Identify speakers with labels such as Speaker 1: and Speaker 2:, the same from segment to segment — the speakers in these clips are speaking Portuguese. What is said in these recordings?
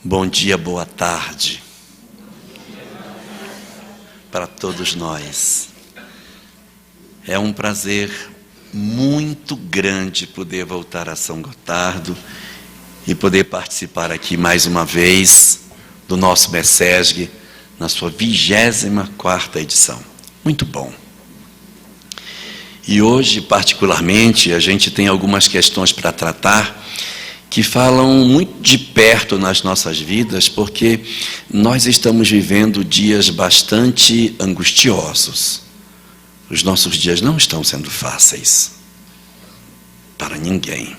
Speaker 1: Bom dia, boa tarde para todos nós. É um prazer muito grande poder voltar a São Gotardo e poder participar aqui mais uma vez do nosso MESESG na sua 24ª edição. Muito bom. E hoje, particularmente, a gente tem algumas questões para tratar que falam muito de perto nas nossas vidas, porque nós estamos vivendo dias bastante angustiosos. Os nossos dias não estão sendo fáceis para ninguém.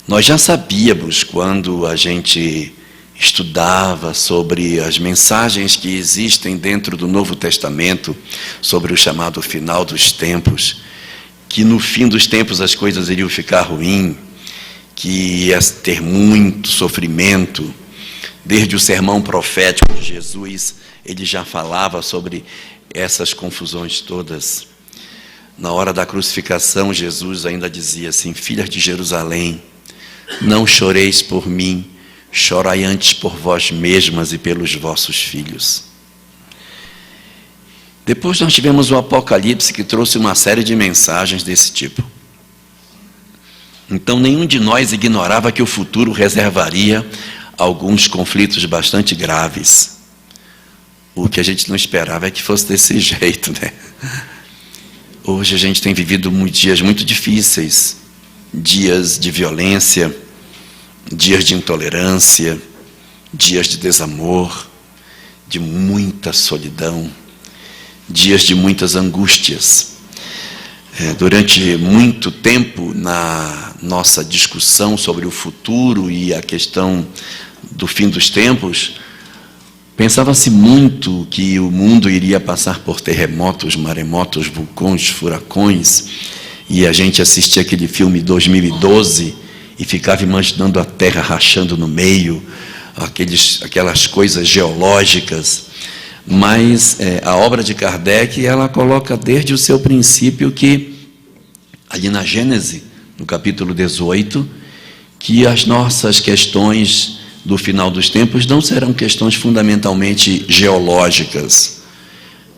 Speaker 1: Nós já sabíamos, quando a gente estudava sobre as mensagens que existem dentro do Novo Testamento, sobre o chamado final dos tempos, que no fim dos tempos as coisas iriam ficar ruins, que ia ter muito sofrimento. Desde o sermão profético de Jesus, ele já falava sobre essas confusões todas. Na hora da crucificação, Jesus ainda dizia assim: filhas de Jerusalém, não choreis por mim, chorai antes por vós mesmas e pelos vossos filhos. Depois nós tivemos o Apocalipse, que trouxe uma série de mensagens desse tipo. Então nenhum de nós ignorava que o futuro reservaria alguns conflitos bastante graves. O que a gente não esperava é que fosse desse jeito, né? Hoje a gente tem vivido dias muito difíceis, dias de violência, dias de intolerância, dias de desamor, de muita solidão, dias de muitas angústias. Durante muito tempo, na nossa discussão sobre o futuro e a questão do fim dos tempos, pensava-se muito que o mundo iria passar por terremotos, maremotos, vulcões, furacões, e a gente assistia aquele filme 2012 e ficava imaginando a Terra rachando no meio, aquelas coisas geológicas. Mas a obra de Kardec, ela coloca desde o seu princípio que, ali na Gênese, no capítulo 18, que as nossas questões do final dos tempos não serão questões fundamentalmente geológicas,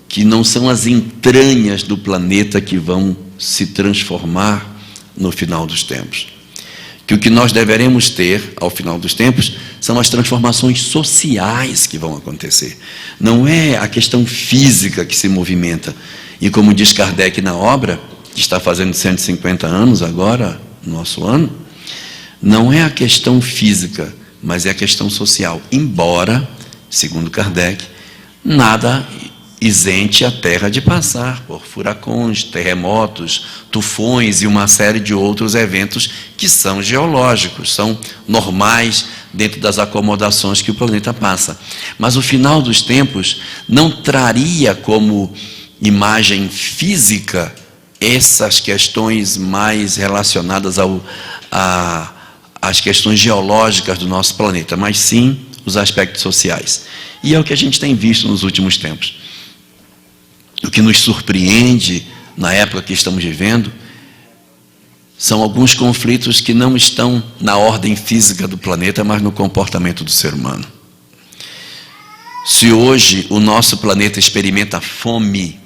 Speaker 1: que não são as entranhas do planeta que vão se transformar no final dos tempos. Que o que nós deveremos ter ao final dos tempos são as transformações sociais que vão acontecer. Não é a questão física que se movimenta. E como diz Kardec na obra, que está fazendo 150 anos agora, no nosso ano, não é a questão física, mas é a questão social. Embora, segundo Kardec, nada isente a Terra de passar por furacões, terremotos, tufões e uma série de outros eventos que são geológicos, são normais dentro das acomodações que o planeta passa. Mas o final dos tempos não traria como imagem física essas questões mais relacionadas às questões geológicas do nosso planeta, mas sim os aspectos sociais. E é o que a gente tem visto nos últimos tempos. O que nos surpreende na época que estamos vivendo são alguns conflitos que não estão na ordem física do planeta, mas no comportamento do ser humano. Se hoje o nosso planeta experimenta fome,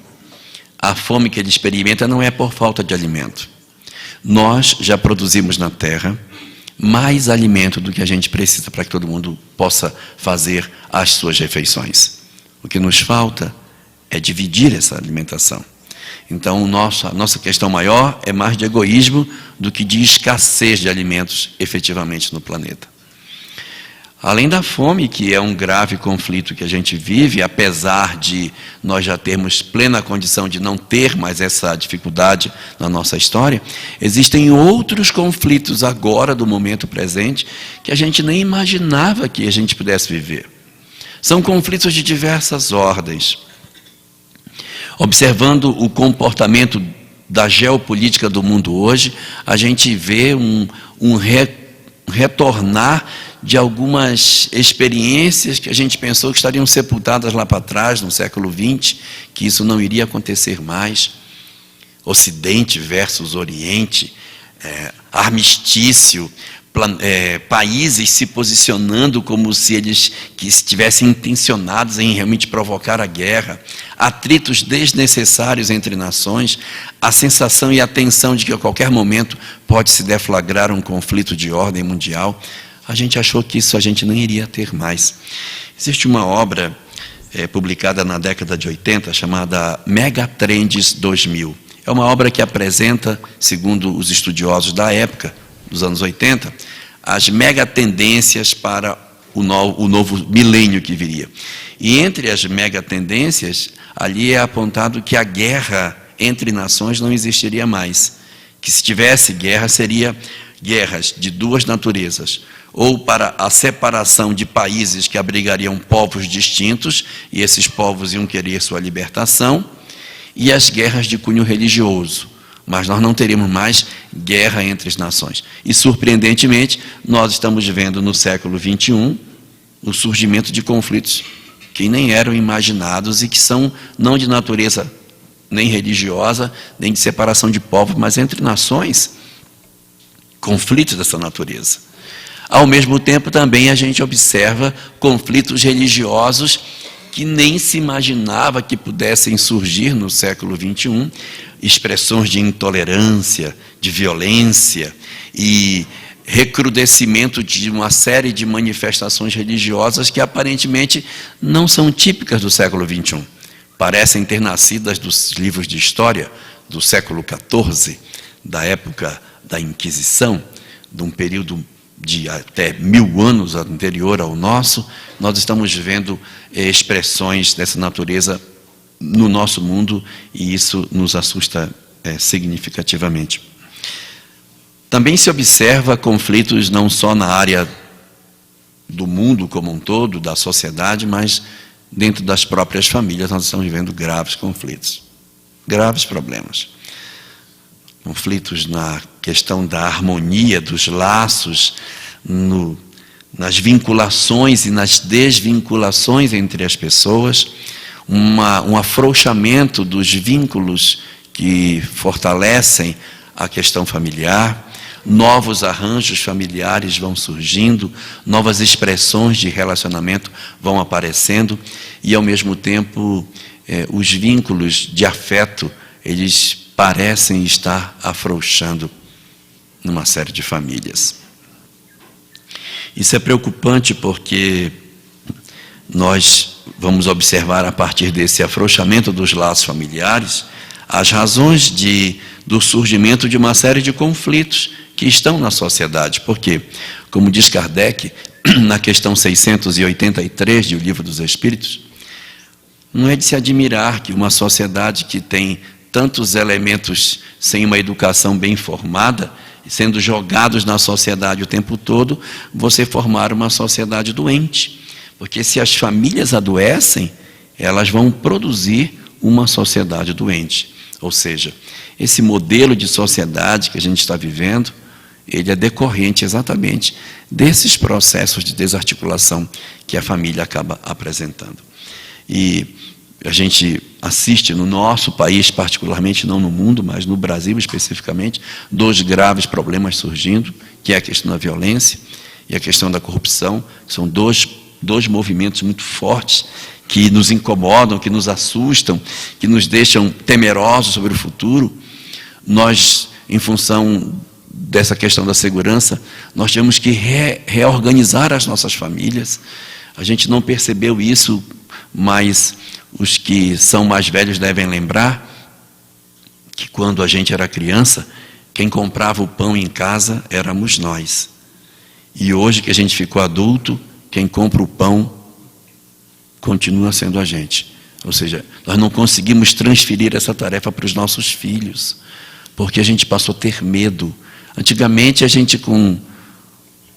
Speaker 1: a fome que ele experimenta não é por falta de alimento. Nós já produzimos na Terra mais alimento do que a gente precisa para que todo mundo possa fazer as suas refeições. O que nos falta é dividir essa alimentação. Então, a nossa questão maior é mais de egoísmo do que de escassez de alimentos efetivamente no planeta. Além da fome, que é um grave conflito que a gente vive, apesar de nós já termos plena condição de não ter mais essa dificuldade na nossa história, existem outros conflitos agora, do momento presente, que a gente nem imaginava que a gente pudesse viver. São conflitos de diversas ordens. Observando o comportamento da geopolítica do mundo hoje, a gente vê um retornar de algumas experiências que a gente pensou que estariam sepultadas lá para trás, no século XX, que isso não iria acontecer mais. Ocidente versus Oriente, armistício, países se posicionando como se eles que estivessem intencionados em realmente provocar a guerra, atritos desnecessários entre nações, a sensação e a tensão de que a qualquer momento pode se deflagrar um conflito de ordem mundial, a gente achou que isso a gente não iria ter mais. Existe uma obra publicada na década de 80, chamada Megatrends 2000. É uma obra que apresenta, segundo os estudiosos da época, dos anos 80, as megatendências para o novo milênio que viria. E entre as megatendências, ali é apontado que a guerra entre nações não existiria mais. Que se tivesse guerra, seria guerras de duas naturezas, ou para a separação de países que abrigariam povos distintos, e esses povos iam querer sua libertação, e as guerras de cunho religioso. Mas nós não teríamos mais guerra entre as nações. E, surpreendentemente, nós estamos vendo no século XXI o surgimento de conflitos que nem eram imaginados e que são não de natureza nem religiosa, nem de separação de povos, mas entre nações, conflitos dessa natureza. Ao mesmo tempo, também a gente observa conflitos religiosos que nem se imaginava que pudessem surgir no século XXI, expressões de intolerância, de violência e recrudescimento de uma série de manifestações religiosas que aparentemente não são típicas do século XXI. Parecem ter nascidas dos livros de história do século XIV, da época da Inquisição, de um período de até 1000 anos anterior ao nosso. Nós estamos vendo expressões dessa natureza no nosso mundo e isso nos assusta significativamente. Também se observa conflitos não só na área do mundo como um todo, da sociedade, mas dentro das próprias famílias nós estamos vivendo graves conflitos, graves problemas. Conflitos na questão da harmonia, dos laços, nas vinculações e nas desvinculações entre as pessoas, um afrouxamento dos vínculos que fortalecem a questão familiar, novos arranjos familiares vão surgindo, novas expressões de relacionamento vão aparecendo e, ao mesmo tempo, os vínculos de afeto, eles parecem estar afrouxando numa série de famílias. Isso é preocupante porque nós vamos observar, a partir desse afrouxamento dos laços familiares, as razões do surgimento de uma série de conflitos que estão na sociedade. Porque, como diz Kardec, na questão 683 do Livro dos Espíritos, não é de se admirar que uma sociedade que tem tantos elementos sem uma educação bem formada, sendo jogados na sociedade o tempo todo, você formar uma sociedade doente. Porque se as famílias adoecem, elas vão produzir uma sociedade doente. Ou seja, esse modelo de sociedade que a gente está vivendo, ele é decorrente exatamente desses processos de desarticulação que a família acaba apresentando. E a gente assiste no nosso país, particularmente, não no mundo, mas no Brasil especificamente, 2 graves problemas surgindo, que é a questão da violência e a questão da corrupção. São dois movimentos muito fortes que nos incomodam, que nos assustam, que nos deixam temerosos sobre o futuro. Nós, em função dessa questão da segurança, nós temos que reorganizar as nossas famílias. A gente não percebeu isso, mas os que são mais velhos devem lembrar que quando a gente era criança, quem comprava o pão em casa éramos nós. E hoje que a gente ficou adulto, quem compra o pão continua sendo a gente. Ou seja, nós não conseguimos transferir essa tarefa para os nossos filhos, porque a gente passou a ter medo. Antigamente a gente, com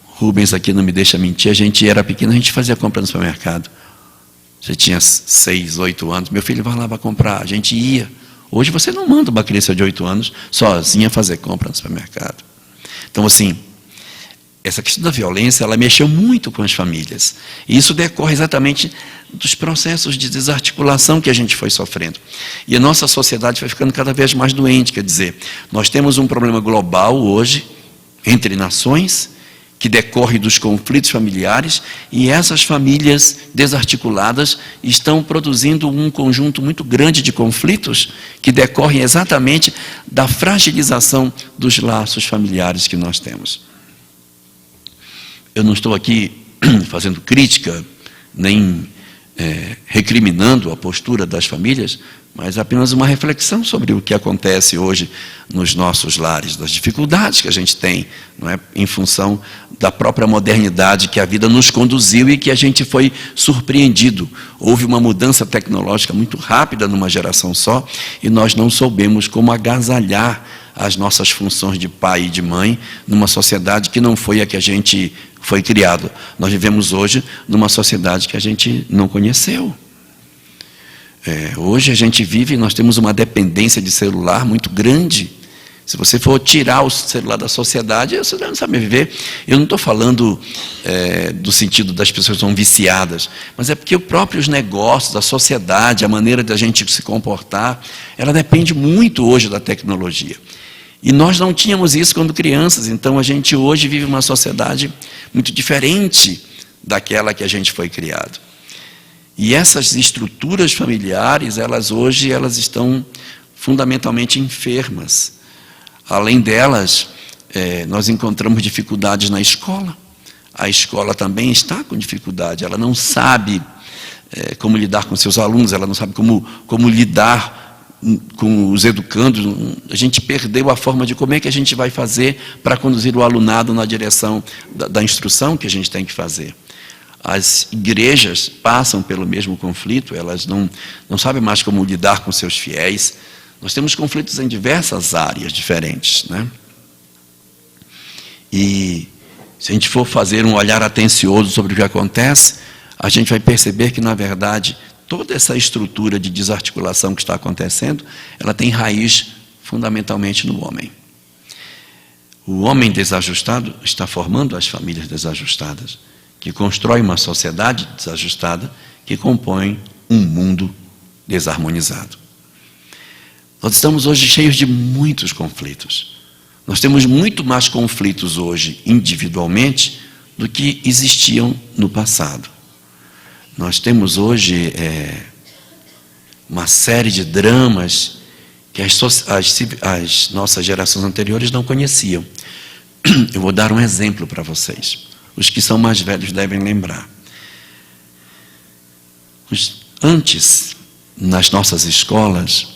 Speaker 1: Rubens aqui não me deixa mentir, a gente era pequeno, a gente fazia compra no supermercado. Você tinha 6, 8 anos, meu filho vai lá para comprar, a gente ia. Hoje você não manda uma criança de 8 anos sozinha fazer compra no supermercado. Então, assim, essa questão da violência, ela mexeu muito com as famílias. E isso decorre exatamente dos processos de desarticulação que a gente foi sofrendo. E a nossa sociedade foi ficando cada vez mais doente, quer dizer, nós temos um problema global hoje, entre nações, que decorre dos conflitos familiares, e essas famílias desarticuladas estão produzindo um conjunto muito grande de conflitos que decorrem exatamente da fragilização dos laços familiares que nós temos. Eu não estou aqui fazendo crítica, nem recriminando a postura das famílias, mas apenas uma reflexão sobre o que acontece hoje nos nossos lares, das dificuldades que a gente tem, não é? Em função da própria modernidade que a vida nos conduziu e que a gente foi surpreendido. Houve uma mudança tecnológica muito rápida numa geração só, e nós não soubemos como agasalhar as nossas funções de pai e de mãe numa sociedade que não foi a que a gente foi criado. Nós vivemos hoje numa sociedade que a gente não conheceu. Hoje a gente vive, nós temos uma dependência de celular muito grande. Se você for tirar o celular da sociedade, você não sabe viver. Eu não estou falando do sentido das pessoas que são viciadas, mas é porque os próprios negócios, a sociedade, a maneira da gente se comportar, ela depende muito hoje da tecnologia. E nós não tínhamos isso quando crianças, então a gente hoje vive uma sociedade muito diferente daquela que a gente foi criado. E essas estruturas familiares, elas estão fundamentalmente enfermas. Além delas, nós encontramos dificuldades na escola. A escola também está com dificuldade, ela não sabe como lidar com seus alunos, ela não sabe como lidar com os educandos. A gente perdeu a forma de como é que a gente vai fazer para conduzir o alunado na direção da instrução que a gente tem que fazer. As igrejas passam pelo mesmo conflito, elas não sabem mais como lidar com seus fiéis. Nós temos conflitos em diversas áreas diferentes, né? E se a gente for fazer um olhar atencioso sobre o que acontece, a gente vai perceber que, na verdade, toda essa estrutura de desarticulação que está acontecendo, ela tem raiz fundamentalmente no homem. O homem desajustado está formando as famílias desajustadas, que constrói uma sociedade desajustada, que compõe um mundo desarmonizado. Nós estamos hoje cheios de muitos conflitos. Nós temos muito mais conflitos hoje, individualmente, do que existiam no passado. Nós temos hoje uma série de dramas que as nossas gerações anteriores não conheciam. Eu vou dar um exemplo para vocês. Os que são mais velhos devem lembrar. Antes, nas nossas escolas,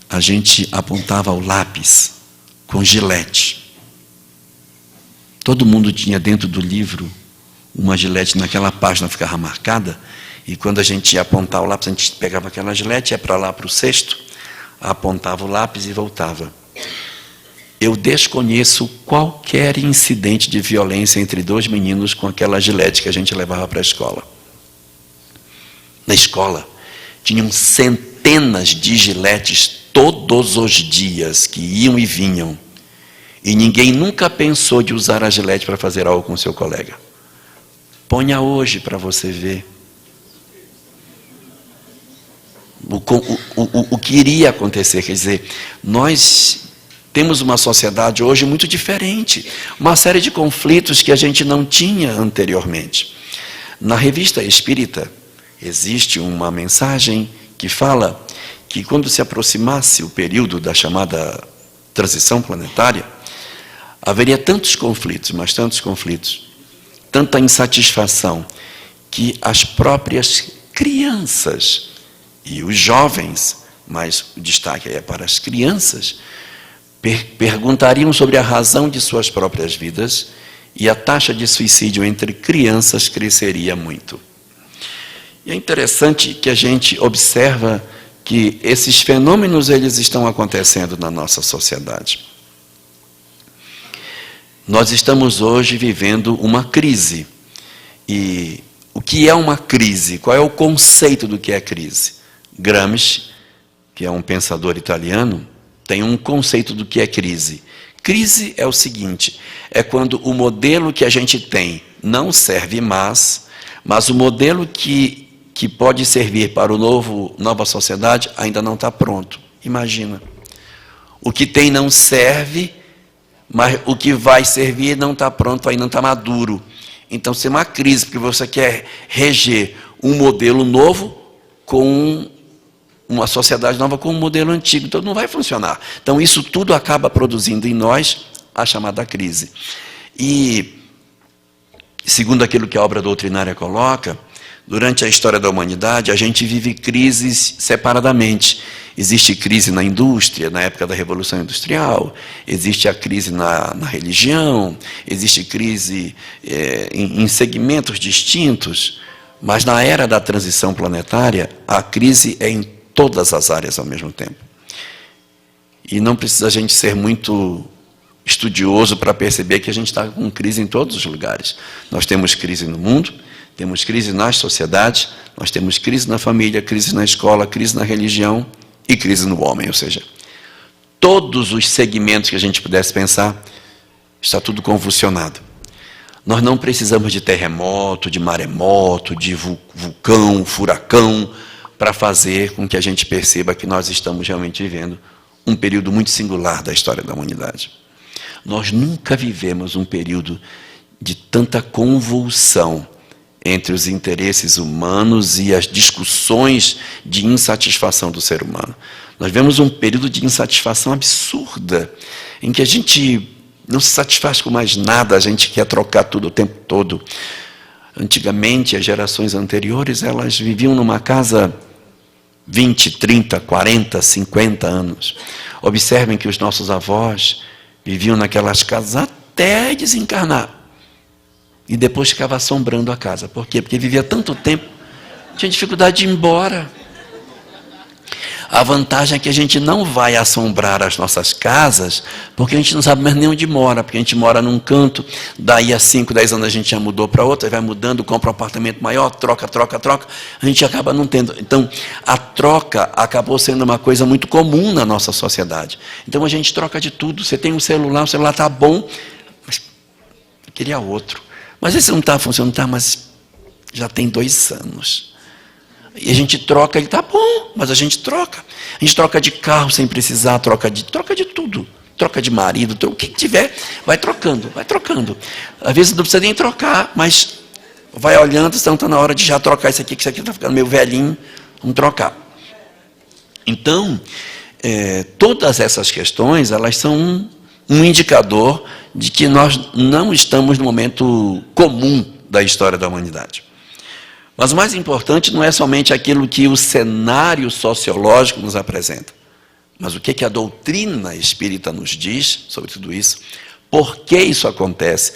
Speaker 1: a gente apontava o lápis com gilete. Todo mundo tinha dentro do livro uma gilete, naquela página ficava marcada, e quando a gente ia apontar o lápis, a gente pegava aquela gilete, ia para lá para o cesto, apontava o lápis e voltava. Eu desconheço qualquer incidente de violência entre dois meninos com aquela gilete que a gente levava para a escola. Na escola, tinham centenas de giletes todos os dias que iam e vinham. E ninguém nunca pensou de usar a gilete para fazer algo com seu colega. Ponha hoje para você ver o que iria acontecer. Quer dizer, nós temos uma sociedade hoje muito diferente, uma série de conflitos que a gente não tinha anteriormente. Na Revista Espírita existe uma mensagem que fala que quando se aproximasse o período da chamada transição planetária, haveria tantos conflitos, mas tantos conflitos, tanta insatisfação, que as próprias crianças e os jovens, mas o destaque é para as crianças, perguntariam sobre a razão de suas próprias vidas, e a taxa de suicídio entre crianças cresceria muito. E é interessante que a gente observa que esses fenômenos eles estão acontecendo na nossa sociedade. Nós estamos hoje vivendo uma crise. E o que é uma crise? Qual é o conceito do que é crise? Gramsci, que é um pensador italiano, tem um conceito do que é crise. Crise é o seguinte: é quando o modelo que a gente tem não serve mais, mas o modelo que pode servir para nova sociedade ainda não está pronto. Imagina. O que tem não serve, mas o que vai servir não está pronto, ainda não está maduro. Então, se é uma crise, porque você quer reger um modelo novo com uma sociedade nova com um modelo antigo, então não vai funcionar. Então, isso tudo acaba produzindo em nós a chamada crise. E, segundo aquilo que a obra doutrinária coloca, durante a história da humanidade, a gente vive crises separadamente. Existe crise na indústria, na época da Revolução Industrial, existe a crise na religião, existe crise em segmentos distintos, mas na era da transição planetária, a crise é em todas as áreas ao mesmo tempo. E não precisa a gente ser muito estudioso para perceber que a gente está com crise em todos os lugares. Nós temos crise no mundo, temos crise nas sociedades, nós temos crise na família, crise na escola, crise na religião e crise no homem. Ou seja, todos os segmentos que a gente pudesse pensar, está tudo convulsionado. Nós não precisamos de terremoto, de maremoto, de vulcão, furacão, para fazer com que a gente perceba que nós estamos realmente vivendo um período muito singular da história da humanidade. Nós nunca vivemos um período de tanta convulsão entre os interesses humanos e as discussões de insatisfação do ser humano. Nós vemos um período de insatisfação absurda, em que a gente não se satisfaz com mais nada, a gente quer trocar tudo o tempo todo. Antigamente, as gerações anteriores, elas viviam numa casa 20, 30, 40, 50 anos. Observem que os nossos avós viviam naquelas casas até desencarnar. E depois ficava assombrando a casa. Por quê? Porque vivia tanto tempo, tinha dificuldade de ir embora. A vantagem é que a gente não vai assombrar as nossas casas, porque a gente não sabe mais nem onde mora, porque a gente mora num canto, daí a 5, 10 anos a gente já mudou para outro, vai mudando, compra um apartamento maior, troca, a gente acaba não tendo. Então, a troca acabou sendo uma coisa muito comum na nossa sociedade. Então, a gente troca de tudo. Você tem um celular, o celular está bom, mas eu queria outro. Mas esse não está funcionando, tá, mas já tem 2 anos. E a gente troca, ele está bom, mas a gente troca. A gente troca de carro sem precisar, troca de tudo. Troca de marido, o que tiver, vai trocando. Às vezes não precisa nem trocar, mas vai olhando, então está na hora de já trocar isso aqui, que isso aqui está ficando meio velhinho, vamos trocar. Então, todas essas questões, elas são um indicador de que nós não estamos no momento comum da história da humanidade. Mas o mais importante não é somente aquilo que o cenário sociológico nos apresenta, mas o que a doutrina espírita nos diz sobre tudo isso, por que isso acontece,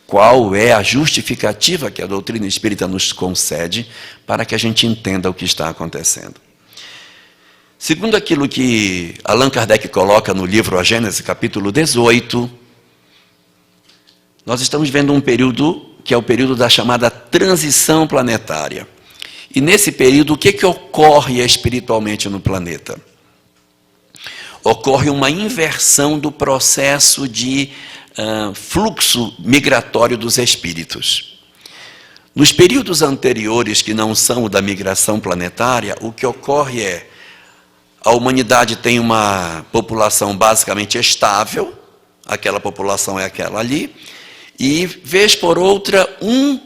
Speaker 1: qual é a justificativa que a doutrina espírita nos concede para que a gente entenda o que está acontecendo. Segundo aquilo que Allan Kardec coloca no livro A Gênese, capítulo 18, nós estamos vendo um período que é o período da chamada transição planetária. E nesse período, o que ocorre espiritualmente no planeta? Ocorre uma inversão do processo de fluxo migratório dos espíritos. Nos períodos anteriores, que não são o da migração planetária, o que ocorre é a humanidade tem uma população basicamente estável, aquela população é aquela ali, e, vez por outra, um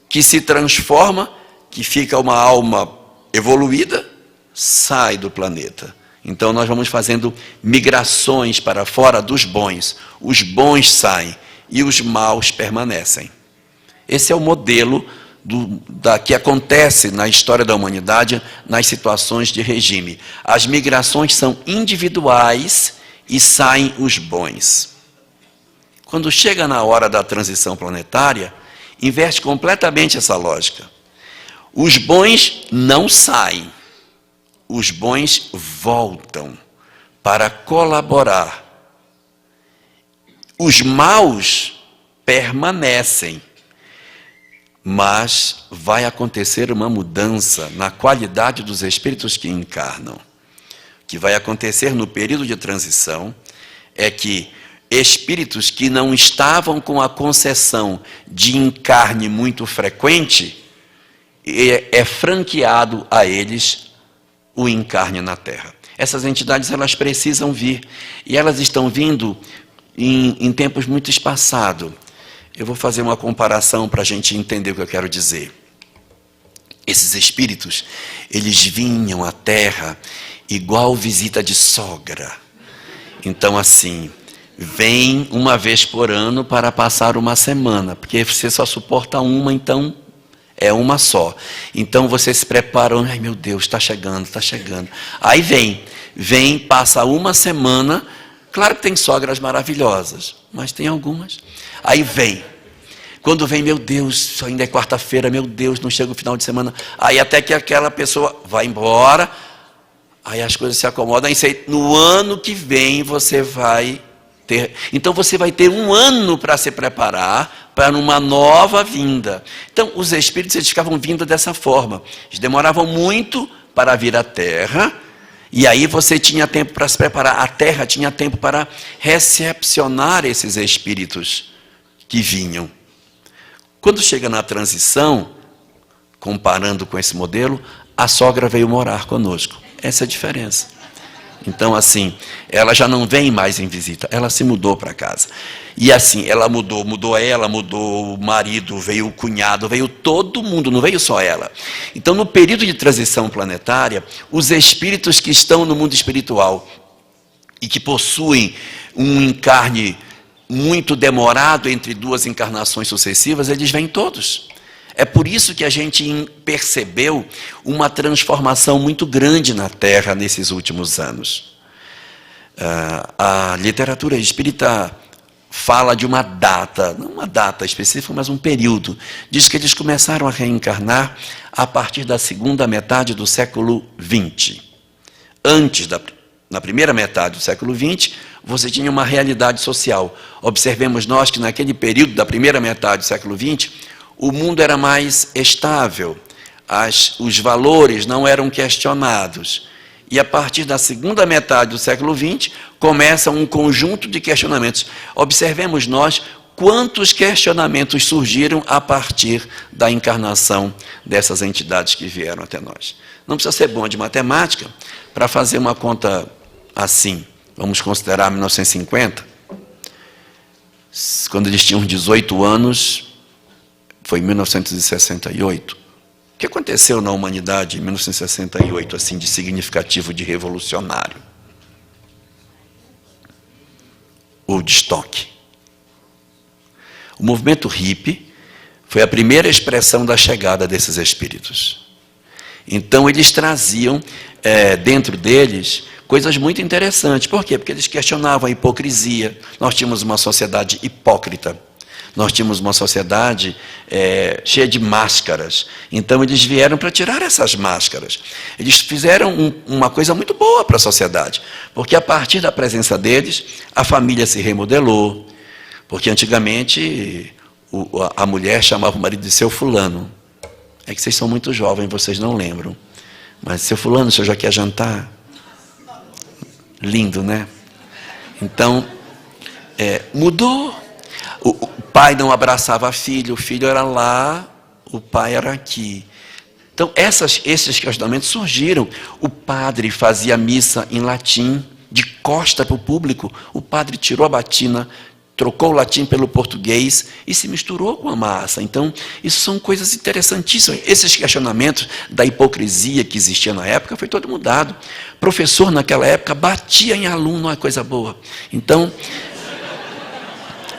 Speaker 1: que se transforma, que fica uma alma evoluída, sai do planeta. Então, nós vamos fazendo migrações para fora dos bons. Os bons saem e os maus permanecem. Esse é o modelo que acontece na história da humanidade, nas situações de regime. As migrações são individuais e saem os bons. Quando chega na hora da transição planetária, inverte completamente essa lógica. Os bons não saem, os bons voltam para colaborar. Os maus permanecem, mas vai acontecer uma mudança na qualidade dos espíritos que encarnam. O que vai acontecer no período de transição é que espíritos que não estavam com a concessão de encarne muito frequente, é franqueado a eles o encarne na Terra. Essas entidades, elas precisam vir, e elas estão vindo em tempos muito espaçados. Eu vou fazer uma comparação para a gente entender o que eu quero dizer. Esses espíritos, eles vinham à Terra igual visita de sogra. Então, assim, vem uma vez por ano para passar uma semana, porque você só suporta uma, então é uma só. Então você se prepara, ai meu Deus, está chegando, está chegando. Aí vem, passa uma semana. Claro que tem sogras maravilhosas, mas tem algumas. Aí vem. Quando vem, meu Deus, ainda é quarta-feira, meu Deus, não chega o final de semana. Aí até que aquela pessoa vai embora, aí as coisas se acomodam. Aí no ano que vem você vai ter. Então você vai ter um ano para se preparar para uma nova vinda. Então os espíritos, eles ficavam vindo dessa forma. Eles demoravam muito para vir à Terra. E aí você tinha tempo para se preparar. A Terra tinha tempo para recepcionar esses espíritos que vinham. Quando chega na transição, comparando com esse modelo, a sogra veio morar conosco. Essa é a diferença. Então, assim, ela já não vem mais em visita, ela se mudou para casa. E assim, ela mudou ela, mudou o marido, veio o cunhado, veio todo mundo, não veio só ela. Então, no período de transição planetária, os espíritos que estão no mundo espiritual e que possuem um encarne muito demorado entre duas encarnações sucessivas, eles vêm todos. É por isso que a gente percebeu uma transformação muito grande na Terra nesses últimos anos. A literatura espírita fala de uma data, não uma data específica, mas um período. Diz que eles começaram a reencarnar a partir da segunda metade do século XX. Na primeira metade do século XX, você tinha uma realidade social. Observemos nós que naquele período da primeira metade do século XX, o mundo era mais estável, os valores não eram questionados. E a partir da segunda metade do século XX, começa um conjunto de questionamentos. Observemos nós quantos questionamentos surgiram a partir da encarnação dessas entidades que vieram até nós. Não precisa ser bom de matemática para fazer uma conta assim. Vamos considerar 1950, quando eles tinham 18 anos, foi em 1968. O que aconteceu na humanidade em 1968, assim, de significativo, de revolucionário? O estoque. O movimento hippie foi a primeira expressão da chegada desses espíritos. Então, eles traziam, dentro deles, coisas muito interessantes. Por quê? Porque eles questionavam a hipocrisia. Nós tínhamos uma sociedade hipócrita. Nós tínhamos uma sociedade cheia de máscaras. Então, eles vieram para tirar essas máscaras. Eles fizeram uma coisa muito boa para a sociedade. Porque, a partir da presença deles, a família se remodelou. Porque, antigamente, a mulher chamava o marido de seu fulano. É que vocês são muito jovens, vocês não lembram. Mas, seu fulano, o senhor já quer jantar? Lindo, né? Então, mudou. O pai não abraçava filho, o filho era lá, o pai era aqui. Então, esses questionamentos surgiram. O padre fazia missa em latim, de costa para o público. O padre tirou a batina, trocou o latim pelo português e se misturou com a massa. Então, isso são coisas interessantíssimas. Esses questionamentos da hipocrisia que existia na época foi todo mudado. Professor, naquela época, batia em aluno, uma coisa boa. Então,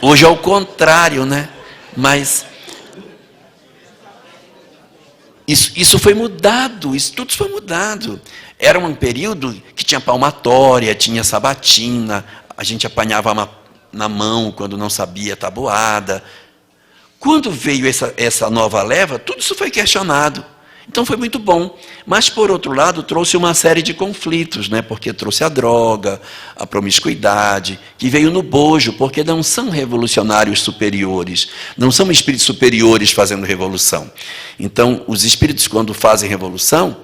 Speaker 1: hoje é o contrário, né? Mas isso foi mudado, isso tudo foi mudado. Era um período que tinha palmatória, tinha sabatina, a gente apanhava na mão quando não sabia tabuada. Quando veio essa nova leva, tudo isso foi questionado. Então foi muito bom. Mas, por outro lado, trouxe uma série de conflitos, né? Porque trouxe a droga, a promiscuidade, que veio no bojo, porque não são revolucionários superiores, não são espíritos superiores fazendo revolução. Então, os espíritos, quando fazem revolução,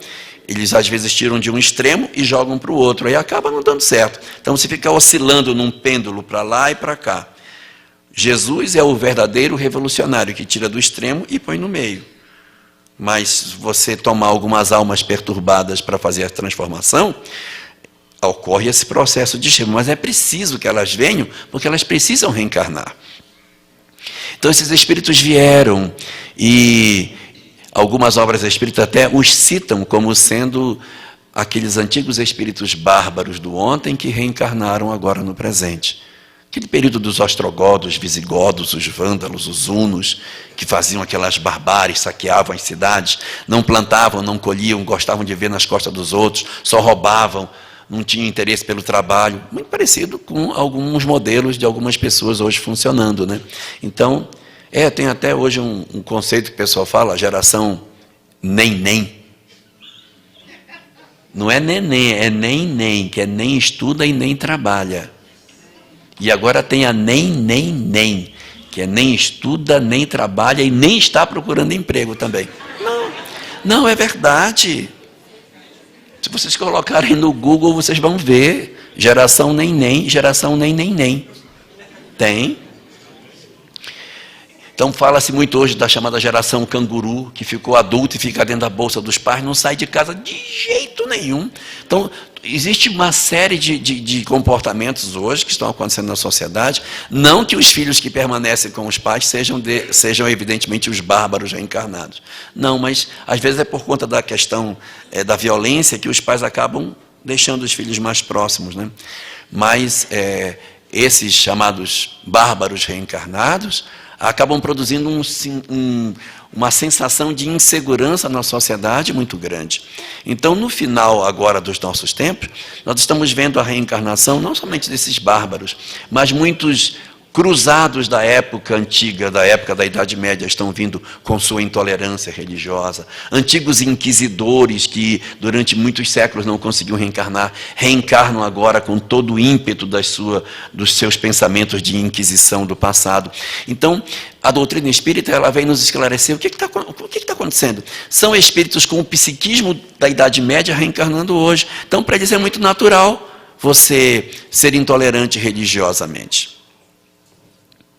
Speaker 1: eles às vezes tiram de um extremo e jogam para o outro, aí acaba não dando certo. Então você fica oscilando num pêndulo para lá e para cá. Jesus é o verdadeiro revolucionário que tira do extremo e põe no meio. Mas você tomar algumas almas perturbadas para fazer a transformação, ocorre esse processo de chama, mas é preciso que elas venham, porque elas precisam reencarnar. Então esses espíritos vieram, e algumas obras espíritas até os citam como sendo aqueles antigos espíritos bárbaros do ontem que reencarnaram agora no presente. Aquele período dos ostrogodos, visigodos, os vândalos, os hunos, que faziam aquelas barbáries, saqueavam as cidades, não plantavam, não colhiam, gostavam de ver nas costas dos outros, só roubavam, não tinham interesse pelo trabalho. Muito parecido com alguns modelos de algumas pessoas hoje funcionando, né? Então, tem até hoje um conceito que o pessoal fala, a geração nem. Não é neném, é nem, que é nem estuda e nem trabalha. E agora tem a nem, que é nem estuda, nem trabalha e nem está procurando emprego também. Não, é verdade. Se vocês colocarem no Google, vocês vão ver geração nem, geração nem. Tem. Então fala-se muito hoje da chamada geração canguru, que ficou adulto e fica dentro da bolsa dos pais, não sai de casa de jeito nenhum. Então, existe uma série de comportamentos hoje que estão acontecendo na sociedade. Não que os filhos que permanecem com os pais sejam evidentemente os bárbaros reencarnados. Não, mas às vezes é por conta da questão da violência que os pais acabam deixando os filhos mais próximos, né? Mas esses chamados bárbaros reencarnados acabam produzindo uma sensação de insegurança na sociedade muito grande. Então, no final agora dos nossos tempos, nós estamos vendo a reencarnação não somente desses bárbaros, mas muitos cruzados da época antiga, da época da Idade Média, estão vindo com sua intolerância religiosa. Antigos inquisidores que durante muitos séculos não conseguiam reencarnar, reencarnam agora com todo o ímpeto dos seus pensamentos de inquisição do passado. Então, a doutrina espírita ela vem nos esclarecer o que está acontecendo. São espíritos com o psiquismo da Idade Média reencarnando hoje. Então, para eles é muito natural você ser intolerante religiosamente.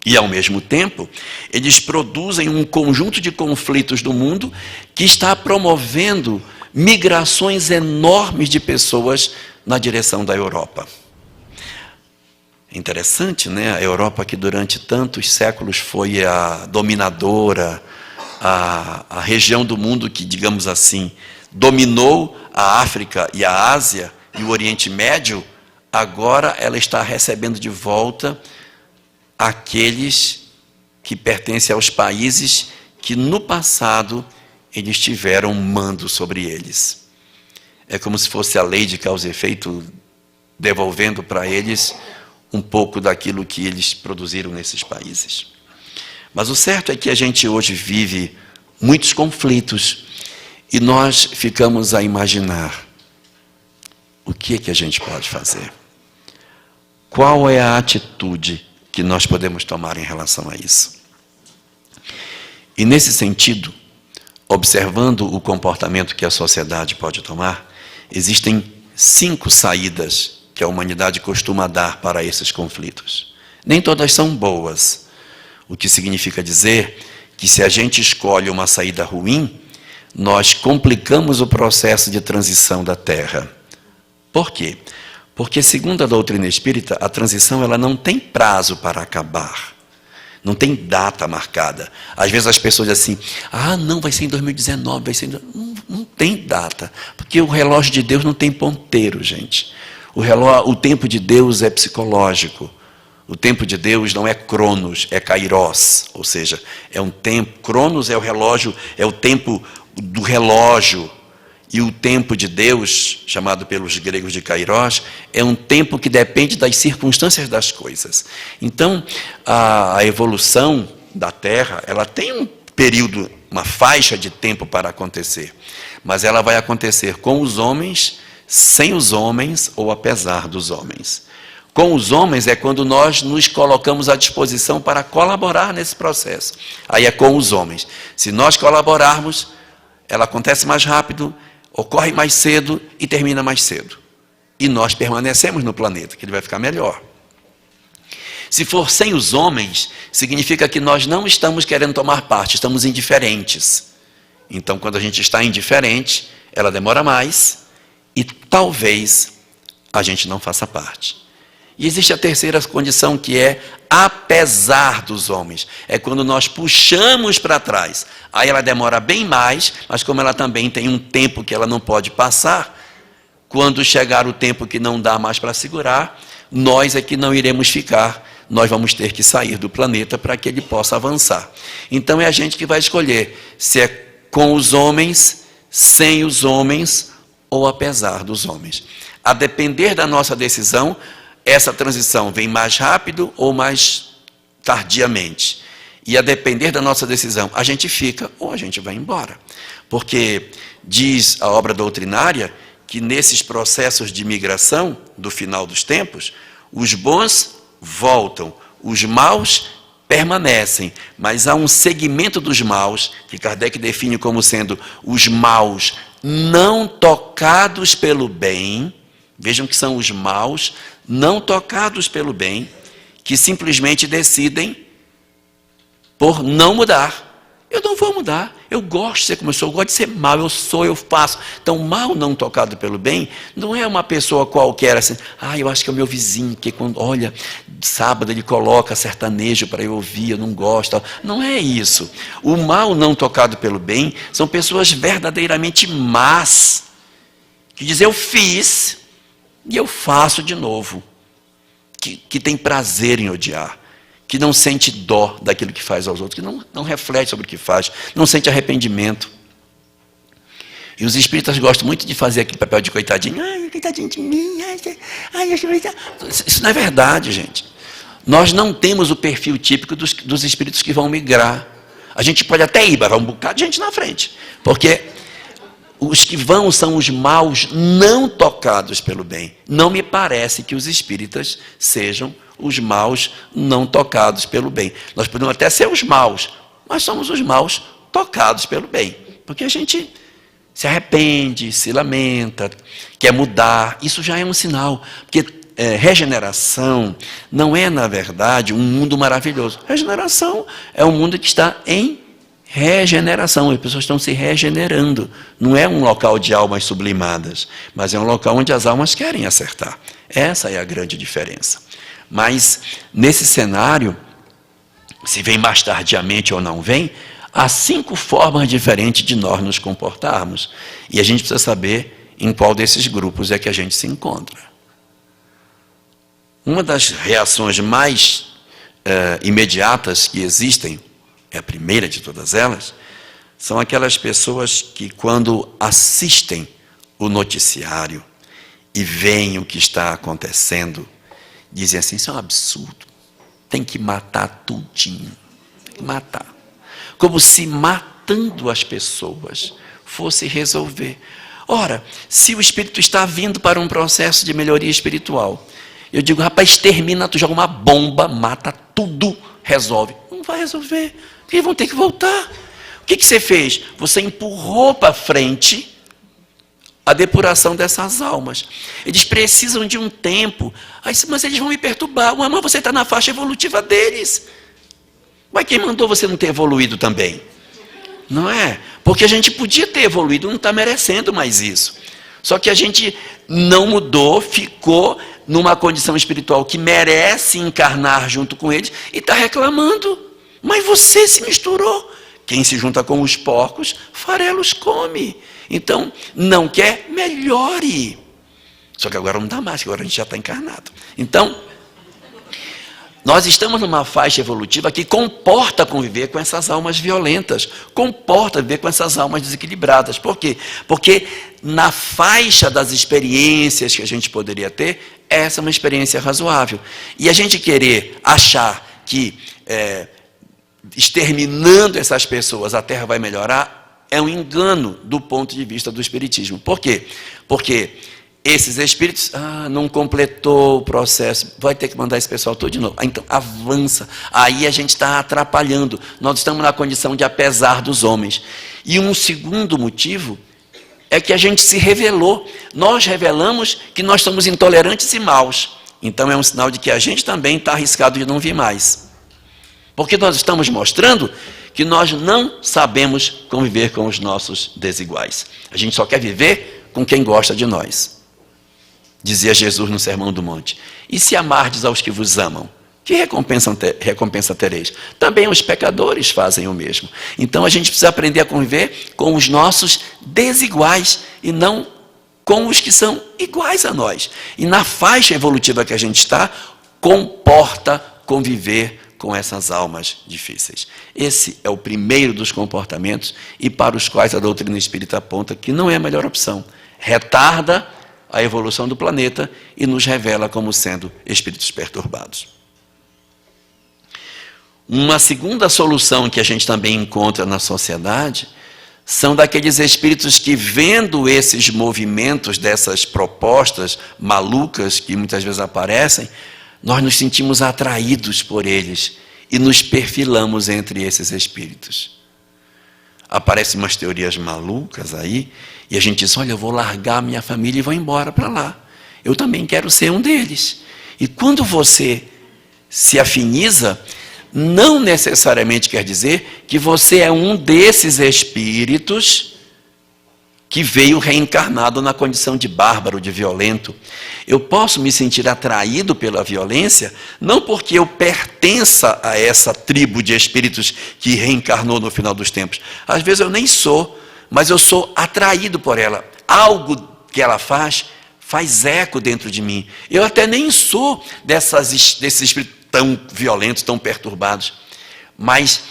Speaker 1: E, ao mesmo tempo, eles produzem um conjunto de conflitos do mundo que está promovendo migrações enormes de pessoas na direção da Europa. Interessante, né? A Europa que durante tantos séculos foi a dominadora, a região do mundo que, digamos assim, dominou a África e a Ásia e o Oriente Médio, agora ela está recebendo de volta aqueles que pertencem aos países que no passado eles tiveram mando sobre eles. É como se fosse a lei de causa e efeito devolvendo para eles um pouco daquilo que eles produziram nesses países. Mas o certo é que a gente hoje vive muitos conflitos e nós ficamos a imaginar o que a gente pode fazer. Qual é a atitude que nós podemos tomar em relação a isso? E nesse sentido, observando o comportamento que a sociedade pode tomar, existem 5 saídas que a humanidade costuma dar para esses conflitos. Nem todas são boas, o que significa dizer que se a gente escolhe uma saída ruim, nós complicamos o processo de transição da Terra. Por quê? Porque, segundo a doutrina espírita, a transição ela não tem prazo para acabar. Não tem data marcada. Às vezes as pessoas dizem assim, não, vai ser em 2019, vai ser em... Não tem data. Porque o relógio de Deus não tem ponteiro, gente. O tempo de Deus é psicológico. O tempo de Deus não é cronos, é kairos. Ou seja, é um tempo... Cronos é o relógio, é o tempo do relógio. E o tempo de Deus, chamado pelos gregos de kairos, é um tempo que depende das circunstâncias das coisas. Então, a evolução da Terra, ela tem um período, uma faixa de tempo para acontecer. Mas ela vai acontecer com os homens, sem os homens ou apesar dos homens. Com os homens é quando nós nos colocamos à disposição para colaborar nesse processo. Aí é com os homens. Se nós colaborarmos, ela acontece mais rápido, ocorre mais cedo e termina mais cedo. E nós permanecemos no planeta, que ele vai ficar melhor. Se for sem os homens, significa que nós não estamos querendo tomar parte, estamos indiferentes. Então, quando a gente está indiferente, ela demora mais e talvez a gente não faça parte. E existe a terceira condição, que é apesar dos homens. É quando nós puxamos para trás. Aí ela demora bem mais, mas como ela também tem um tempo que ela não pode passar, quando chegar o tempo que não dá mais para segurar, nós é que não iremos ficar. Nós vamos ter que sair do planeta para que ele possa avançar. Então é a gente que vai escolher se é com os homens, sem os homens ou apesar dos homens. A depender da nossa decisão, essa transição vem mais rápido ou mais tardiamente. E a depender da nossa decisão, a gente fica ou a gente vai embora. Porque diz a obra doutrinária que nesses processos de migração do final dos tempos, os bons voltam, os maus permanecem, mas há um segmento dos maus, que Kardec define como sendo os maus não tocados pelo bem. Vejam que são os maus não tocados pelo bem, que simplesmente decidem por não mudar. Eu não vou mudar, eu gosto de ser como eu sou, eu gosto de ser mal, eu faço. Então, mal não tocado pelo bem, não é uma pessoa qualquer assim, eu acho que é o meu vizinho, que quando, olha, sábado ele coloca sertanejo para eu ouvir, eu não gosto. Não é isso. O mal não tocado pelo bem são pessoas verdadeiramente más, que dizem, eu fiz e eu faço de novo, que tem prazer em odiar, que não sente dó daquilo que faz aos outros, que não reflete sobre o que faz, não sente arrependimento. E os espíritas gostam muito de fazer aquele papel de coitadinho. Coitadinho de mim. Isso não é verdade, gente. Nós não temos o perfil típico dos espíritos que vão migrar. A gente pode até ir, mas vai um bocado de gente na frente. Porque os que vão são os maus não tocados pelo bem. Não me parece que os espíritas sejam os maus não tocados pelo bem. Nós podemos até ser os maus, mas somos os maus tocados pelo bem. Porque a gente se arrepende, se lamenta, quer mudar. Isso já é um sinal. Porque regeneração não é, na verdade, um mundo maravilhoso. Regeneração é um mundo que está em regeneração. As pessoas estão se regenerando. Não é um local de almas sublimadas, mas é um local onde as almas querem acertar. Essa é a grande diferença. Mas, nesse cenário, se vem mais tardiamente ou não vem, há 5 formas diferentes de nós nos comportarmos. E a gente precisa saber em qual desses grupos é que a gente se encontra. Uma das reações mais imediatas que existem, é a primeira de todas elas, são aquelas pessoas que, quando assistem o noticiário e veem o que está acontecendo, dizem assim, isso é um absurdo, tem que matar tudinho, tem que matar. Como se matando as pessoas fosse resolver. Ora, se o espírito está vindo para um processo de melhoria espiritual, eu digo, rapaz, termina, tu joga uma bomba, mata tudo, resolve. Não vai resolver, porque vão ter que voltar. O que você fez? Você empurrou para frente a depuração dessas almas. Eles precisam de um tempo. Mas eles vão me perturbar. Mas você está na faixa evolutiva deles. Mas quem mandou você não ter evoluído também? Não é? Porque a gente podia ter evoluído, não está merecendo mais isso. Só que a gente não mudou, ficou numa condição espiritual que merece encarnar junto com eles e está reclamando. Mas você se misturou. Quem se junta com os porcos, farelos come. Então, não quer, melhore. Só que agora não dá mais, agora a gente já está encarnado. Então, nós estamos numa faixa evolutiva que comporta conviver com essas almas violentas, comporta viver com essas almas desequilibradas. Por quê? Porque na faixa das experiências que a gente poderia ter, essa é uma experiência razoável. E a gente querer achar que exterminando essas pessoas a Terra vai melhorar, é um engano do ponto de vista do Espiritismo. Por quê? Porque esses espíritos, não completou o processo, vai ter que mandar esse pessoal todo de novo. Então, avança. Aí a gente está atrapalhando. Nós estamos na condição de apesar dos homens. E um segundo motivo é que a gente se revelou. Nós revelamos que nós somos intolerantes e maus. Então, é um sinal de que a gente também está arriscado de não vir mais. Porque nós estamos mostrando que nós não sabemos conviver com os nossos desiguais. A gente só quer viver com quem gosta de nós. dizia Jesus no Sermão do Monte. E se amardes aos que vos amam, que recompensa tereis? Também os pecadores fazem o mesmo. Então a gente precisa aprender a conviver com os nossos desiguais e não com os que são iguais a nós. E na faixa evolutiva que a gente está, comporta conviver com essas almas difíceis. Esse é o primeiro dos comportamentos e para os quais a doutrina espírita aponta que não é a melhor opção. Retarda a evolução do planeta e nos revela como sendo espíritos perturbados. Uma segunda solução que a gente também encontra na sociedade são daqueles espíritos que, vendo esses movimentos, dessas propostas malucas que muitas vezes aparecem, nós nos sentimos atraídos por eles e nos perfilamos entre esses espíritos. Aparecem umas teorias malucas aí e a gente diz, olha, eu vou largar minha família e vou embora para lá. Eu também quero ser um deles. E quando você se afiniza, não necessariamente quer dizer que você é um desses espíritos que veio reencarnado na condição de bárbaro, de violento. Eu posso me sentir atraído pela violência, não porque eu pertença a essa tribo de espíritos que reencarnou no final dos tempos. Às vezes eu nem sou, mas eu sou atraído por ela. Algo que ela faz eco dentro de mim. Eu até nem sou desses espíritos tão violentos, tão perturbados, mas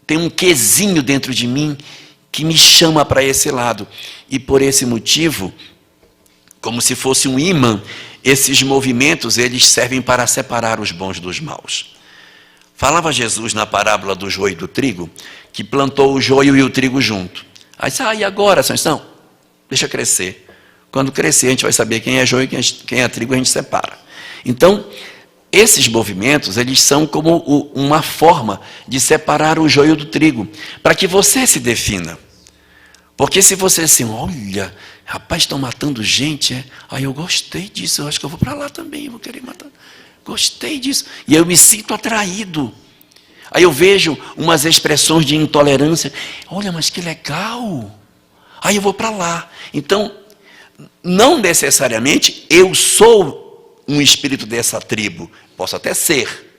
Speaker 1: tem um quesinho dentro de mim que me chama para esse lado. E por esse motivo, como se fosse um ímã, esses movimentos, eles servem para separar os bons dos maus. Falava Jesus na parábola do joio e do trigo, que plantou o joio e o trigo junto. Aí disse, e agora, São? Não, deixa crescer. Quando crescer, a gente vai saber quem é joio e quem é trigo, a gente separa. Então, esses movimentos, eles são como uma forma de separar o joio do trigo, para que você se defina. Porque se você assim, olha, rapaz, estão matando gente, aí eu gostei disso, eu acho que eu vou para lá também, eu vou querer matar. Gostei disso. E eu me sinto atraído. Aí eu vejo umas expressões de intolerância, olha, mas que legal. Aí eu vou para lá. Então, não necessariamente eu sou um espírito dessa tribo. Posso até ser,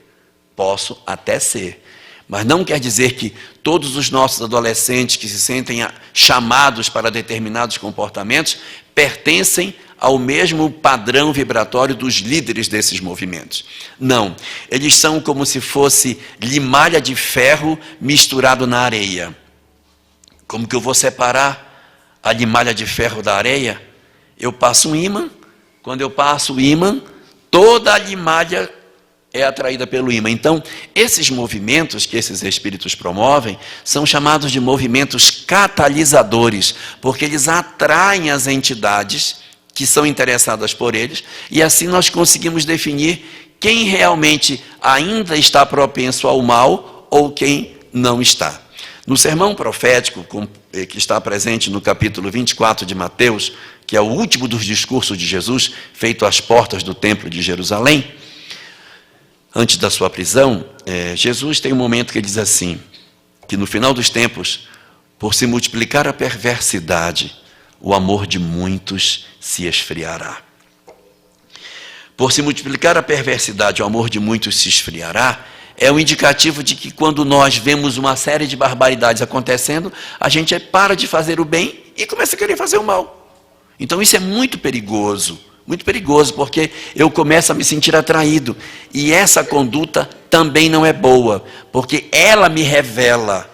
Speaker 1: mas não quer dizer que todos os nossos adolescentes que se sentem chamados para determinados comportamentos pertencem ao mesmo padrão vibratório dos líderes desses movimentos. Não, eles são como se fosse limalha de ferro misturado na areia. Como que eu vou separar a limalha de ferro da areia? Eu passo um ímã, quando eu passo o ímã, toda a limalha é atraída pelo ímã. Então, esses movimentos que esses espíritos promovem são chamados de movimentos catalisadores, porque eles atraem as entidades que são interessadas por eles, e assim nós conseguimos definir quem realmente ainda está propenso ao mal ou quem não está. No sermão profético, que está presente no capítulo 24 de Mateus, que é o último dos discursos de Jesus, feito às portas do templo de Jerusalém, antes da sua prisão, Jesus tem um momento que ele diz assim, que no final dos tempos, por se multiplicar a perversidade, o amor de muitos se esfriará. Por se multiplicar a perversidade, o amor de muitos se esfriará, é um indicativo de que quando nós vemos uma série de barbaridades acontecendo, a gente para de fazer o bem e começa a querer fazer o mal. Então isso é muito perigoso, porque eu começo a me sentir atraído. E essa conduta também não é boa, porque ela me revela.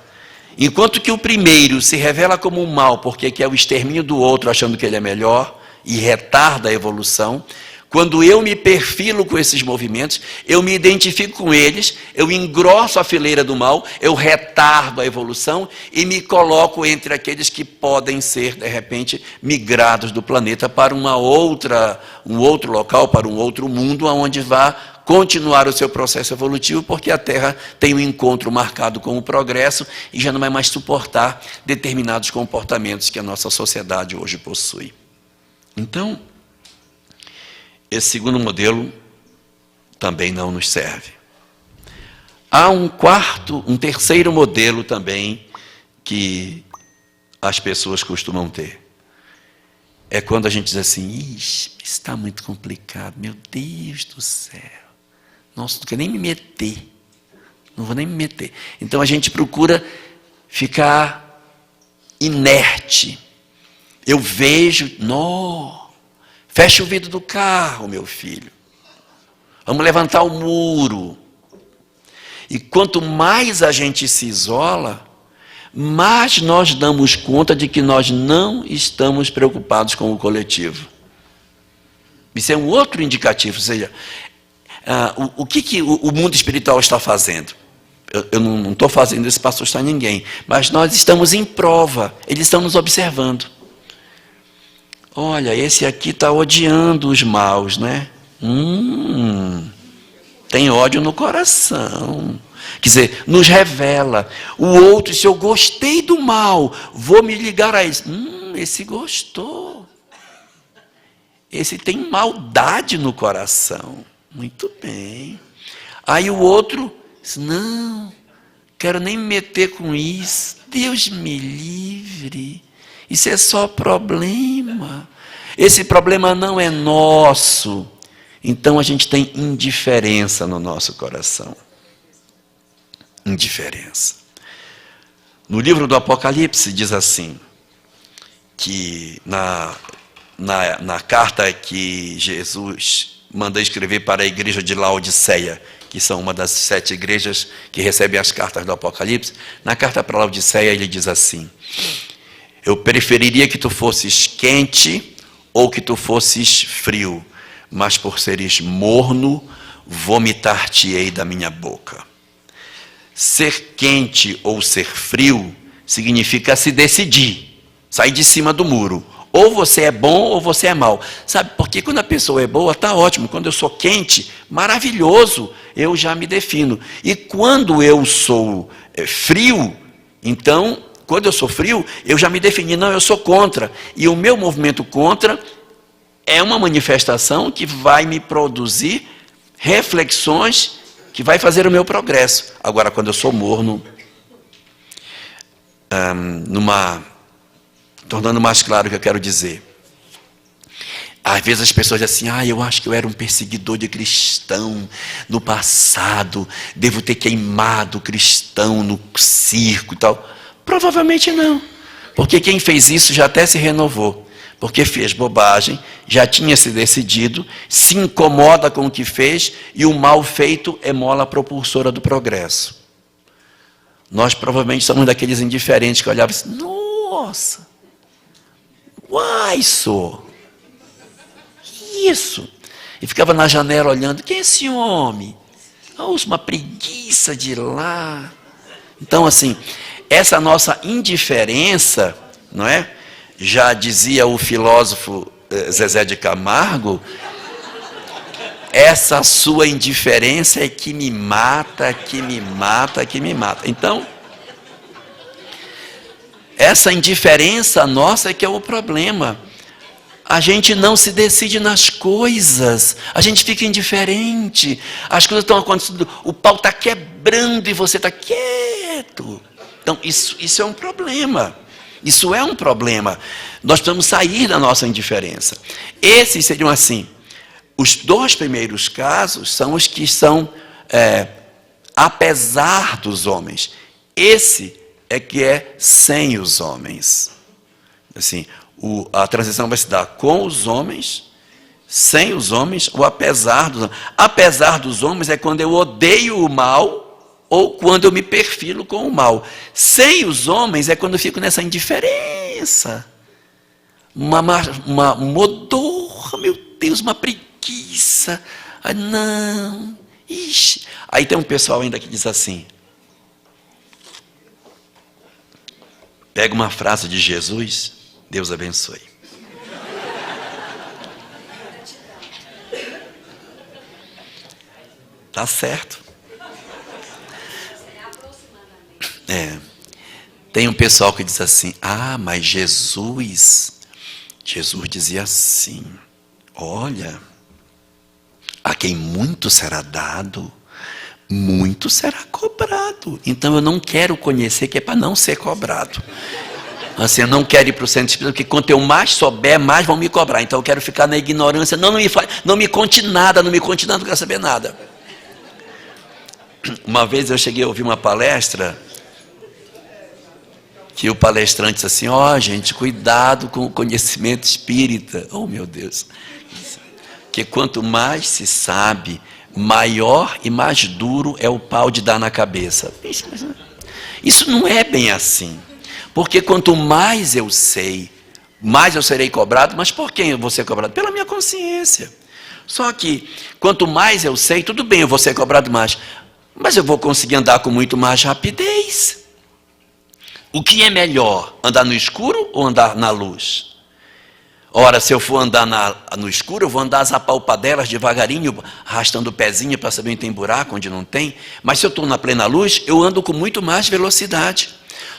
Speaker 1: Enquanto que o primeiro se revela como um mal, porque quer o extermínio do outro, achando que ele é melhor, e retarda a evolução. Quando eu me perfilo com esses movimentos, eu me identifico com eles, eu engrosso a fileira do mal, eu retardo a evolução e me coloco entre aqueles que podem ser, de repente, migrados do planeta para um outro local, para um outro mundo, onde vá continuar o seu processo evolutivo, porque a Terra tem um encontro marcado com o progresso e já não vai mais suportar determinados comportamentos que a nossa sociedade hoje possui. Então, esse segundo modelo também não nos serve. Há um terceiro modelo também que as pessoas costumam ter. é quando a gente diz assim, ixi, está muito complicado, meu Deus do céu. Nossa, não quero nem me meter. Não vou nem me meter. Então a gente procura ficar inerte. Eu vejo, fecha o vidro do carro, meu filho. Vamos levantar o muro. E quanto mais a gente se isola, mais nós damos conta de que nós não estamos preocupados com o coletivo. Isso é um outro indicativo, ou seja, o que o mundo espiritual está fazendo? Eu não estou fazendo isso para assustar ninguém, mas nós estamos em prova, eles estão nos observando. Olha, esse aqui está odiando os maus, né? Tem ódio no coração. Quer dizer, nos revela. O outro, se eu gostei do mal, vou me ligar a isso. Esse gostou. Esse tem maldade no coração. Muito bem. Aí o outro, não, quero nem me meter com isso. Deus me livre. Isso é só problema. Esse problema não é nosso. Então a gente tem indiferença no nosso coração. Indiferença. No livro do Apocalipse diz assim, que na carta que Jesus manda escrever para a igreja de Laodiceia, que são uma das 7 igrejas que recebem as cartas do Apocalipse, na carta para Laodiceia ele diz assim, eu preferiria que tu fosses quente ou que tu fosses frio, mas por seres morno, vomitar-te-ei da minha boca. Ser quente ou ser frio significa se decidir, sair de cima do muro. Ou você é bom ou você é mau. Sabe, porque quando a pessoa é boa, está ótimo. Quando eu sou quente, maravilhoso, eu já me defino. E quando eu sou frio, então, quando eu sou frio, eu já me defini. Não, eu sou contra. E o meu movimento contra é uma manifestação que vai me produzir reflexões que vai fazer o meu progresso. Agora, quando eu sou morno, tornando mais claro o que eu quero dizer. Às vezes as pessoas dizem assim, eu acho que eu era um perseguidor de cristão no passado, devo ter queimado cristão no circo e tal. Provavelmente não, porque quem fez isso já até se renovou. Porque fez bobagem, já tinha se decidido, se incomoda com o que fez, e o mal feito é mola propulsora do progresso. Nós provavelmente somos daqueles indiferentes que olhavam assim, nossa, uai, sou, isso. E ficava na janela olhando, quem é esse homem? Uma preguiça de ir lá. Então, assim, essa nossa indiferença, não é? Já dizia o filósofo Zezé de Camargo, essa sua indiferença é que me mata, que me mata, que me mata. Então, essa indiferença nossa é que é o problema. A gente não se decide nas coisas, a gente fica indiferente, as coisas estão acontecendo, o pau está quebrando e você está quieto. Então, isso é um problema. Isso é um problema. Nós precisamos sair da nossa indiferença. Esses seriam assim. Os 2 primeiros casos são os que são apesar dos homens. Esse é que é sem os homens. Assim, a transição vai se dar com os homens, sem os homens, ou apesar dos homens. Apesar dos homens é quando eu odeio o mal, ou quando eu me perfilo com o mal. Sem os homens é quando eu fico nessa indiferença. Uma modorra, meu Deus, uma preguiça. Não. Ixi. Aí tem um pessoal ainda que diz assim. Pega uma frase de Jesus, Deus abençoe. Tá certo. Tem um pessoal que diz assim, mas Jesus dizia assim, olha, a quem muito será dado, muito será cobrado. Então eu não quero conhecer, que é para não ser cobrado. Assim, eu não quero ir para o centro espírita, porque quanto eu mais souber, mais vão me cobrar. Então eu quero ficar na ignorância. Não me conte nada, não quero saber nada. Uma vez eu cheguei a ouvir uma palestra que o palestrante disse assim: ó, gente, cuidado com o conhecimento espírita. Oh, meu Deus. Que quanto mais se sabe, maior e mais duro é o pau de dar na cabeça. Isso não é bem assim. Porque quanto mais eu sei, mais eu serei cobrado. Mas por quem eu vou ser cobrado? Pela minha consciência. Só que quanto mais eu sei, tudo bem, eu vou ser cobrado mais, mas eu vou conseguir andar com muito mais rapidez. O que é melhor, andar no escuro ou andar na luz? Ora, se eu for andar no escuro, eu vou andar as apalpadelas devagarinho, arrastando o pezinho para saber onde tem buraco, onde não tem. Mas se eu estou na plena luz, eu ando com muito mais velocidade.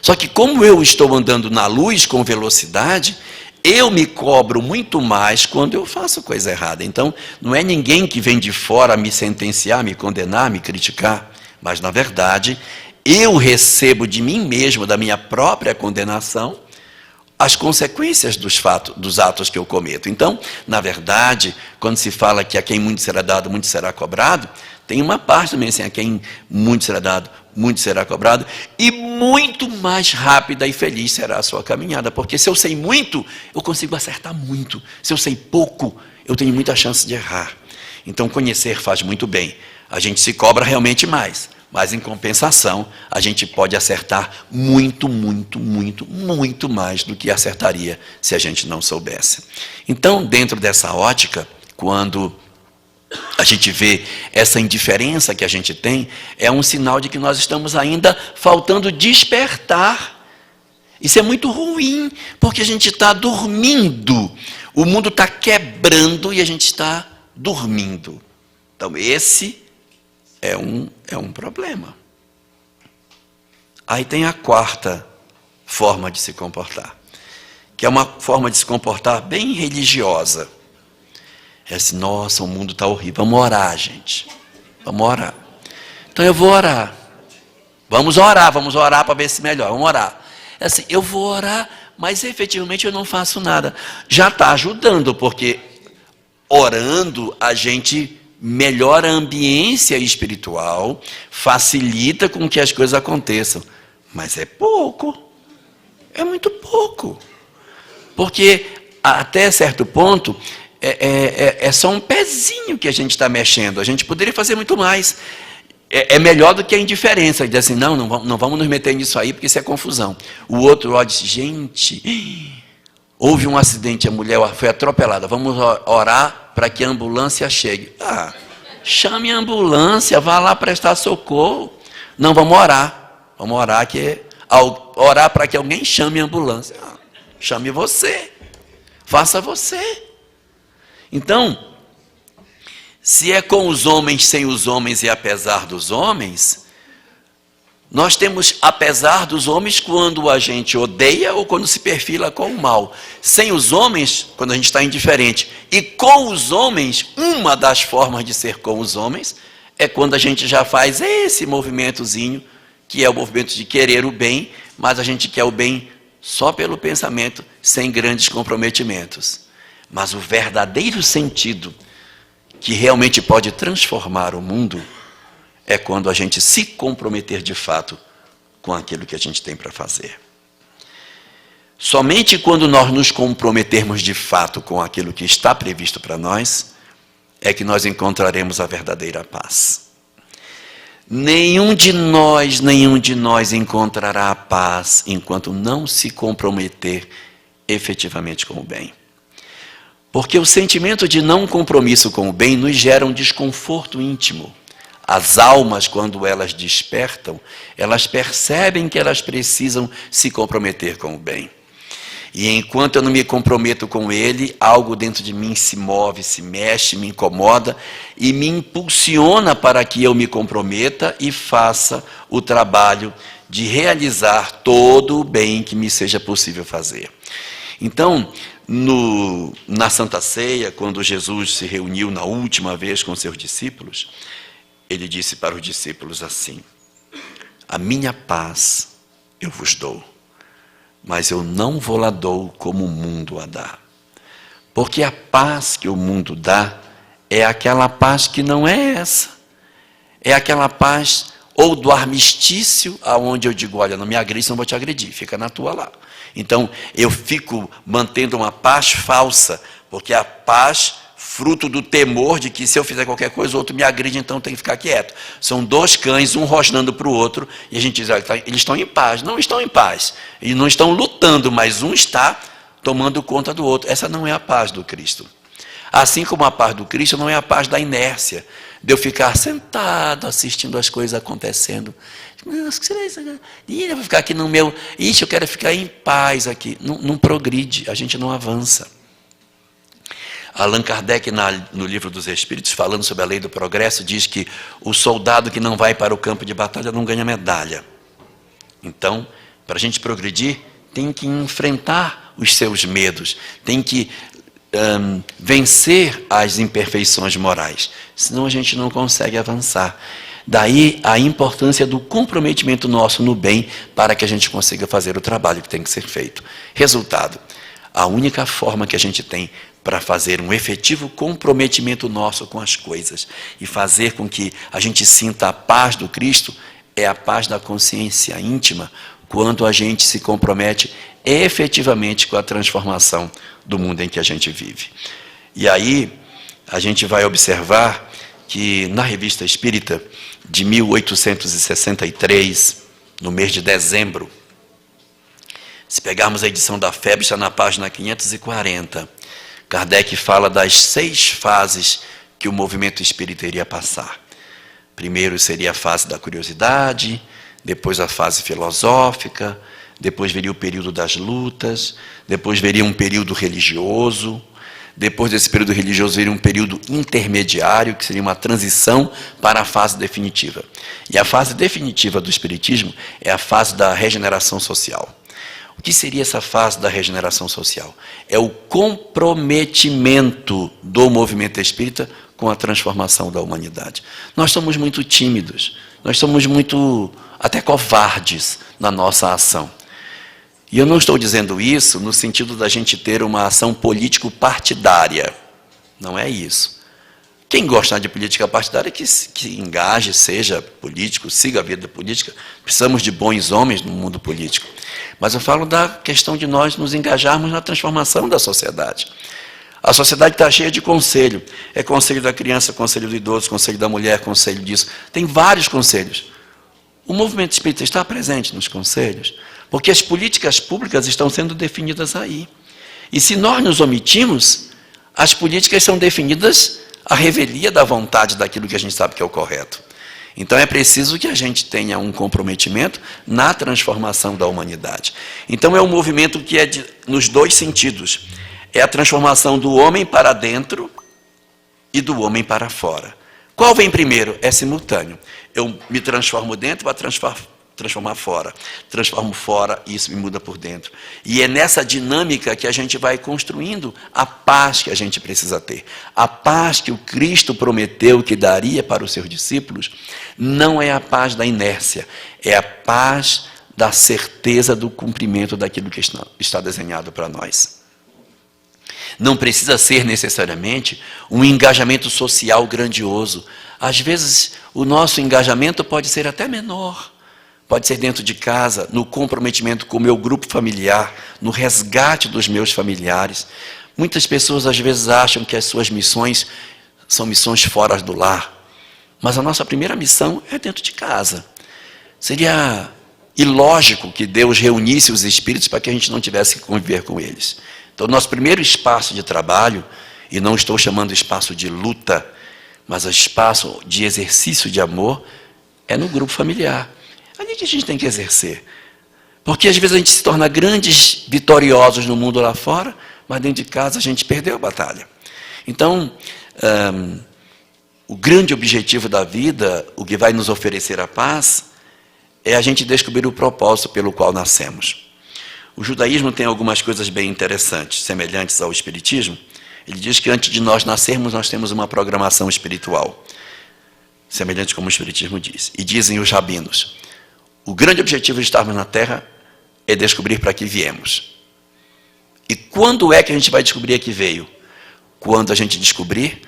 Speaker 1: Só que como eu estou andando na luz com velocidade, eu me cobro muito mais quando eu faço coisa errada. Então, não é ninguém que vem de fora me sentenciar, me condenar, me criticar. Mas, na verdade, eu recebo de mim mesmo, da minha própria condenação, as consequências dos atos que eu cometo. Então, na verdade, quando se fala que a quem muito será dado, muito será cobrado, tem uma parte também assim: a quem muito será dado, muito será cobrado, e muito mais rápida e feliz será a sua caminhada, porque se eu sei muito, eu consigo acertar muito. Se eu sei pouco, eu tenho muita chance de errar. Então, conhecer faz muito bem. A gente se cobra realmente mais, mas em compensação, a gente pode acertar muito, muito, muito, muito mais do que acertaria se a gente não soubesse. Então, dentro dessa ótica, quando a gente vê essa indiferença que a gente tem, é um sinal de que nós estamos ainda faltando despertar. Isso é muito ruim, porque a gente está dormindo. O mundo está quebrando e a gente está dormindo. Então, esse é um problema. Aí tem a quarta forma de se comportar, que é uma forma de se comportar bem religiosa. É assim: nossa, o mundo está horrível. Vamos orar, gente. Vamos orar. Então eu vou orar. Vamos orar para ver se melhora. Vamos orar. É assim: eu vou orar, mas efetivamente eu não faço nada. Já está ajudando, porque orando a gente melhora a ambiência espiritual, facilita com que as coisas aconteçam. Mas é pouco. É muito pouco. Porque até certo ponto é só um pezinho que a gente está mexendo. A gente poderia fazer muito mais. É melhor do que a indiferença. Dizer assim: não vamos nos meter nisso aí, porque isso é confusão. O outro olha e diz: gente, houve um acidente, a mulher foi atropelada. Vamos orar para que a ambulância chegue. Chame a ambulância, vá lá prestar socorro. Não, vamos orar. Vamos orar, orar para que alguém chame a ambulância. Chame você. Faça você. Então, se é com os homens, sem os homens e apesar dos homens, nós temos apesar dos homens quando a gente odeia ou quando se perfila com o mal. Sem os homens, quando a gente está indiferente. E com os homens, uma das formas de ser com os homens é quando a gente já faz esse movimentozinho, que é o movimento de querer o bem, mas a gente quer o bem só pelo pensamento, sem grandes comprometimentos. Mas o verdadeiro sentido que realmente pode transformar o mundo é quando a gente se comprometer de fato com aquilo que a gente tem para fazer. Somente quando nós nos comprometermos de fato com aquilo que está previsto para nós, é que nós encontraremos a verdadeira paz. Nenhum de nós encontrará a paz enquanto não se comprometer efetivamente com o bem. Porque o sentimento de não compromisso com o bem nos gera um desconforto íntimo. As almas, quando elas despertam, elas percebem que elas precisam se comprometer com o bem. E enquanto eu não me comprometo com ele, algo dentro de mim se move, se mexe, me incomoda e me impulsiona para que eu me comprometa e faça o trabalho de realizar todo o bem que me seja possível fazer. Então, na Santa Ceia, quando Jesus se reuniu na última vez com seus discípulos, ele disse para os discípulos assim: a minha paz eu vos dou, mas eu não vou-la dou como o mundo a dá. Porque a paz que o mundo dá é aquela paz que não é essa. É aquela paz ou do armistício, aonde eu digo, olha, não me agride, não vou te agredir, fica na tua lá. Então, eu fico mantendo uma paz falsa, porque a paz, fruto do temor de que se eu fizer qualquer coisa, o outro me agride, então tem que ficar quieto. São dois cães, um rosnando para o outro, e a gente diz, olha, eles estão em paz. Não estão em paz. Eles não estão lutando, mas um está tomando conta do outro. Essa não é a paz do Cristo. Assim como a paz do Cristo não é a paz da inércia, de eu ficar sentado assistindo as coisas acontecendo. Nossa, que será isso? Eu vou ficar aqui no meu... Ixi, eu quero ficar em paz aqui. Não progride, a gente não avança. Allan Kardec, no Livro dos Espíritos, falando sobre a lei do progresso, diz que o soldado que não vai para o campo de batalha não ganha medalha. Então, para a gente progredir, tem que enfrentar os seus medos, tem que vencer as imperfeições morais, senão a gente não consegue avançar. Daí a importância do comprometimento nosso no bem para que a gente consiga fazer o trabalho que tem que ser feito. Resultado, a única forma que a gente tem para fazer um efetivo comprometimento nosso com as coisas e fazer com que a gente sinta a paz do Cristo é a paz da consciência íntima, quando a gente se compromete efetivamente com a transformação do mundo em que a gente vive. E aí, a gente vai observar que na Revista Espírita, de 1863, no mês de dezembro, se pegarmos a edição da FEB, está na página 540, Kardec fala das 6 fases que o movimento espírita iria passar. Primeiro seria a fase da curiosidade, depois a fase filosófica, depois viria o período das lutas, depois viria um período religioso, depois desse período religioso viria um período intermediário, que seria uma transição para a fase definitiva. E a fase definitiva do Espiritismo é a fase da regeneração social. O que seria essa fase da regeneração social? É o comprometimento do movimento espírita com a transformação da humanidade. Nós somos muito tímidos, nós somos muito até covardes na nossa ação. E eu não estou dizendo isso no sentido da gente ter uma ação político-partidária. Não é isso. Quem gosta de política partidária, que engaje, seja político, siga a vida política. Precisamos de bons homens no mundo político. Mas eu falo da questão de nós nos engajarmos na transformação da sociedade. A sociedade está cheia de conselho. É conselho da criança, conselho do idoso, conselho da mulher, conselho disso. Tem vários conselhos. O movimento espírita está presente nos conselhos, porque as políticas públicas estão sendo definidas aí. E se nós nos omitimos, as políticas são definidas à revelia da vontade daquilo que a gente sabe que é o correto. Então é preciso que a gente tenha um comprometimento na transformação da humanidade. Então é um movimento que é nos dois sentidos. É a transformação do homem para dentro e do homem para fora. Qual vem primeiro? É simultâneo. Eu me transformo dentro para transformar fora. Transformo fora e isso me muda por dentro. E é nessa dinâmica que a gente vai construindo a paz que a gente precisa ter. A paz que o Cristo prometeu que daria para os seus discípulos não é a paz da inércia, é a paz da certeza do cumprimento daquilo que está desenhado para nós. Não precisa ser necessariamente um engajamento social grandioso. Às vezes, o nosso engajamento pode ser até menor. Pode ser dentro de casa, no comprometimento com o meu grupo familiar, no resgate dos meus familiares. Muitas pessoas, às vezes, acham que as suas missões são missões fora do lar. Mas a nossa primeira missão é dentro de casa. Seria ilógico que Deus reunisse os espíritos para que a gente não tivesse que conviver com eles. Então, nosso primeiro espaço de trabalho, e não estou chamando espaço de luta, mas espaço de exercício de amor, é no grupo familiar. Ali que a gente tem que exercer. Porque às vezes a gente se torna grandes vitoriosos no mundo lá fora, mas dentro de casa a gente perdeu a batalha. Então, o grande objetivo da vida, o que vai nos oferecer a paz, é a gente descobrir o propósito pelo qual nascemos. O judaísmo tem algumas coisas bem interessantes, semelhantes ao espiritismo. Ele diz que antes de nós nascermos, nós temos uma programação espiritual, semelhante como o espiritismo diz. E dizem os rabinos, o grande objetivo de estarmos na Terra é descobrir para que viemos. E quando é que a gente vai descobrir a que veio? Quando a gente descobrir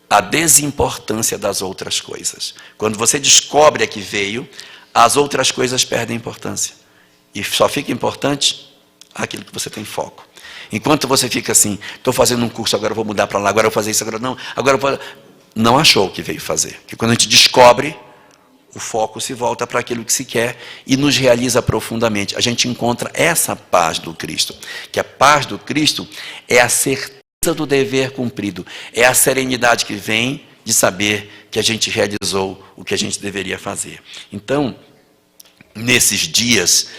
Speaker 1: a desimportância das outras coisas. Quando você descobre a que veio, as outras coisas perdem importância. E só fica importante aquilo que você tem foco. Enquanto você fica assim, estou fazendo um curso, agora eu vou mudar para lá, agora eu vou fazer isso, agora não, agora eu vou... Não achou o que veio fazer. Porque quando a gente descobre, o foco se volta para aquilo que se quer e nos realiza profundamente. A gente encontra essa paz do Cristo. Que a paz do Cristo é a certeza do dever cumprido. É a serenidade que vem de saber que a gente realizou o que a gente deveria fazer. Então, nesses dias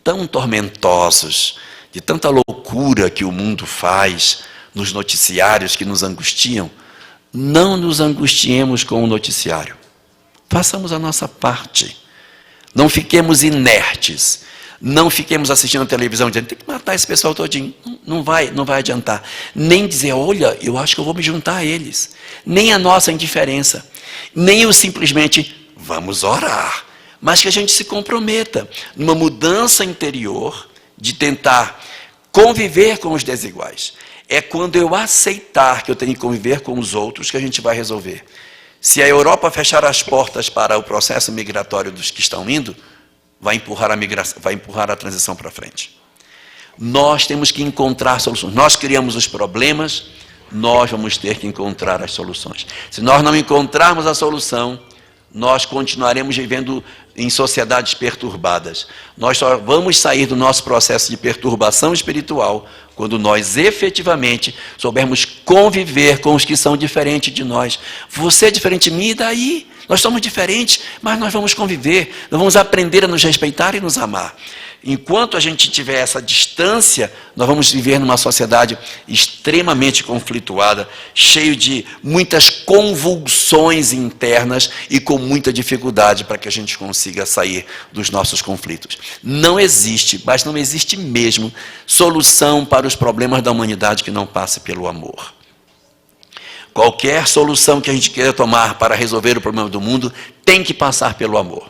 Speaker 1: tão tormentosos, de tanta loucura que o mundo faz, nos noticiários que nos angustiam, não nos angustiemos com o noticiário. Façamos a nossa parte. Não fiquemos inertes. Não fiquemos assistindo a televisão dizendo, tem que matar esse pessoal todinho. Não vai adiantar. Nem dizer, olha, eu acho que eu vou me juntar a eles. Nem a nossa indiferença. Nem o simplesmente, vamos orar. Mas que a gente se comprometa numa mudança interior de tentar conviver com os desiguais. É quando eu aceitar que eu tenho que conviver com os outros que a gente vai resolver. Se a Europa fechar as portas para o processo migratório dos que estão indo, vai empurrar a transição para frente. Nós temos que encontrar soluções. Nós criamos os problemas, nós vamos ter que encontrar as soluções. Se nós não encontrarmos a solução, nós continuaremos vivendo em sociedades perturbadas. Nós só vamos sair do nosso processo de perturbação espiritual quando nós efetivamente soubermos conviver com os que são diferentes de nós. Você é diferente de mim, e daí? Nós somos diferentes, mas nós vamos conviver, nós vamos aprender a nos respeitar e nos amar. Enquanto a gente tiver essa distância, nós vamos viver numa sociedade extremamente conflituada, cheio de muitas convulsões internas e com muita dificuldade para que a gente consiga sair dos nossos conflitos. Não existe, mas não existe mesmo, solução para os problemas da humanidade que não passe pelo amor. Qualquer solução que a gente queira tomar para resolver o problema do mundo tem que passar pelo amor.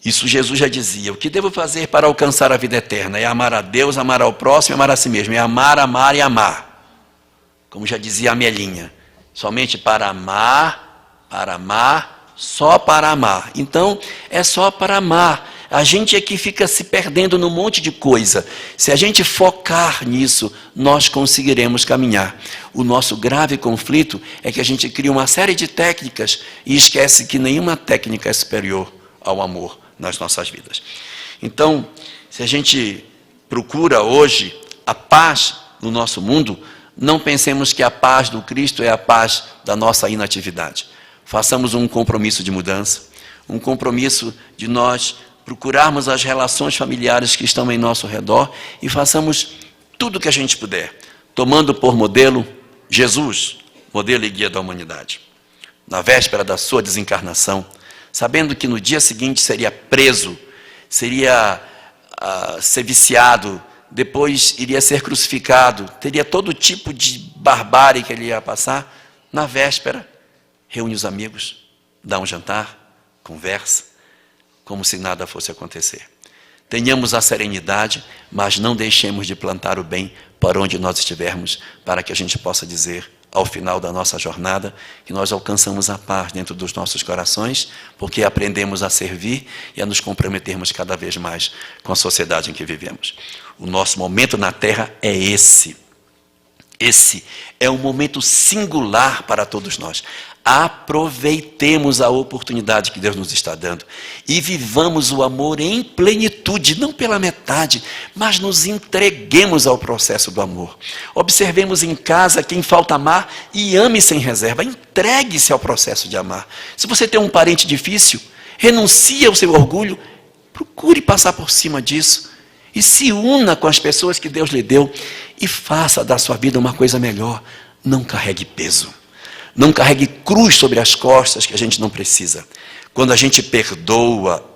Speaker 1: Isso Jesus já dizia, o que devo fazer para alcançar a vida eterna? É amar a Deus, amar ao próximo e amar a si mesmo. É amar, amar e amar. Como já dizia a Amelinha, somente para amar, só para amar. Então, é só para amar. A gente é que fica se perdendo num monte de coisa. Se a gente focar nisso, nós conseguiremos caminhar. O nosso grave conflito é que a gente cria uma série de técnicas e esquece que nenhuma técnica é superior ao amor nas nossas vidas. Então, se a gente procura hoje a paz no nosso mundo, não pensemos que a paz do Cristo é a paz da nossa inatividade. Façamos um compromisso de mudança, um compromisso de nós procurarmos as relações familiares que estão em nosso redor e façamos tudo o que a gente puder, tomando por modelo Jesus, modelo e guia da humanidade. Na véspera da sua desencarnação, sabendo que no dia seguinte seria preso, seria ser viciado, depois iria ser crucificado, teria todo tipo de barbárie que ele ia passar, na véspera, reúne os amigos, dá um jantar, conversa, como se nada fosse acontecer. Tenhamos a serenidade, mas não deixemos de plantar o bem para onde nós estivermos, para que a gente possa dizer, ao final da nossa jornada, que nós alcançamos a paz dentro dos nossos corações, porque aprendemos a servir e a nos comprometermos cada vez mais com a sociedade em que vivemos. O nosso momento na Terra é esse. Esse é um momento singular para todos nós. Aproveitemos a oportunidade que Deus nos está dando e vivamos o amor em plenitude, não pela metade, mas nos entreguemos ao processo do amor. Observemos em casa quem falta amar e ame sem reserva. Entregue-se ao processo de amar. Se você tem um parente difícil, renuncie ao seu orgulho, procure passar por cima disso e se una com as pessoas que Deus lhe deu e faça da sua vida uma coisa melhor. Não carregue peso. Não carregue cruz sobre as costas que a gente não precisa. Quando a gente perdoa,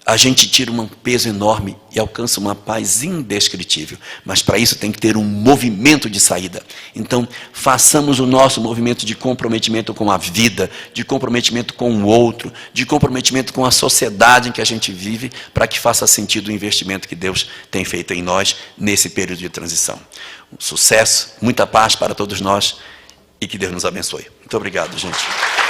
Speaker 1: a gente tira um peso enorme e alcança uma paz indescritível. Mas para isso tem que ter um movimento de saída. Então, façamos o nosso movimento de comprometimento com a vida, de comprometimento com o outro, de comprometimento com a sociedade em que a gente vive, para que faça sentido o investimento que Deus tem feito em nós nesse período de transição. Um sucesso, muita paz para todos nós e que Deus nos abençoe. Muito obrigado, gente.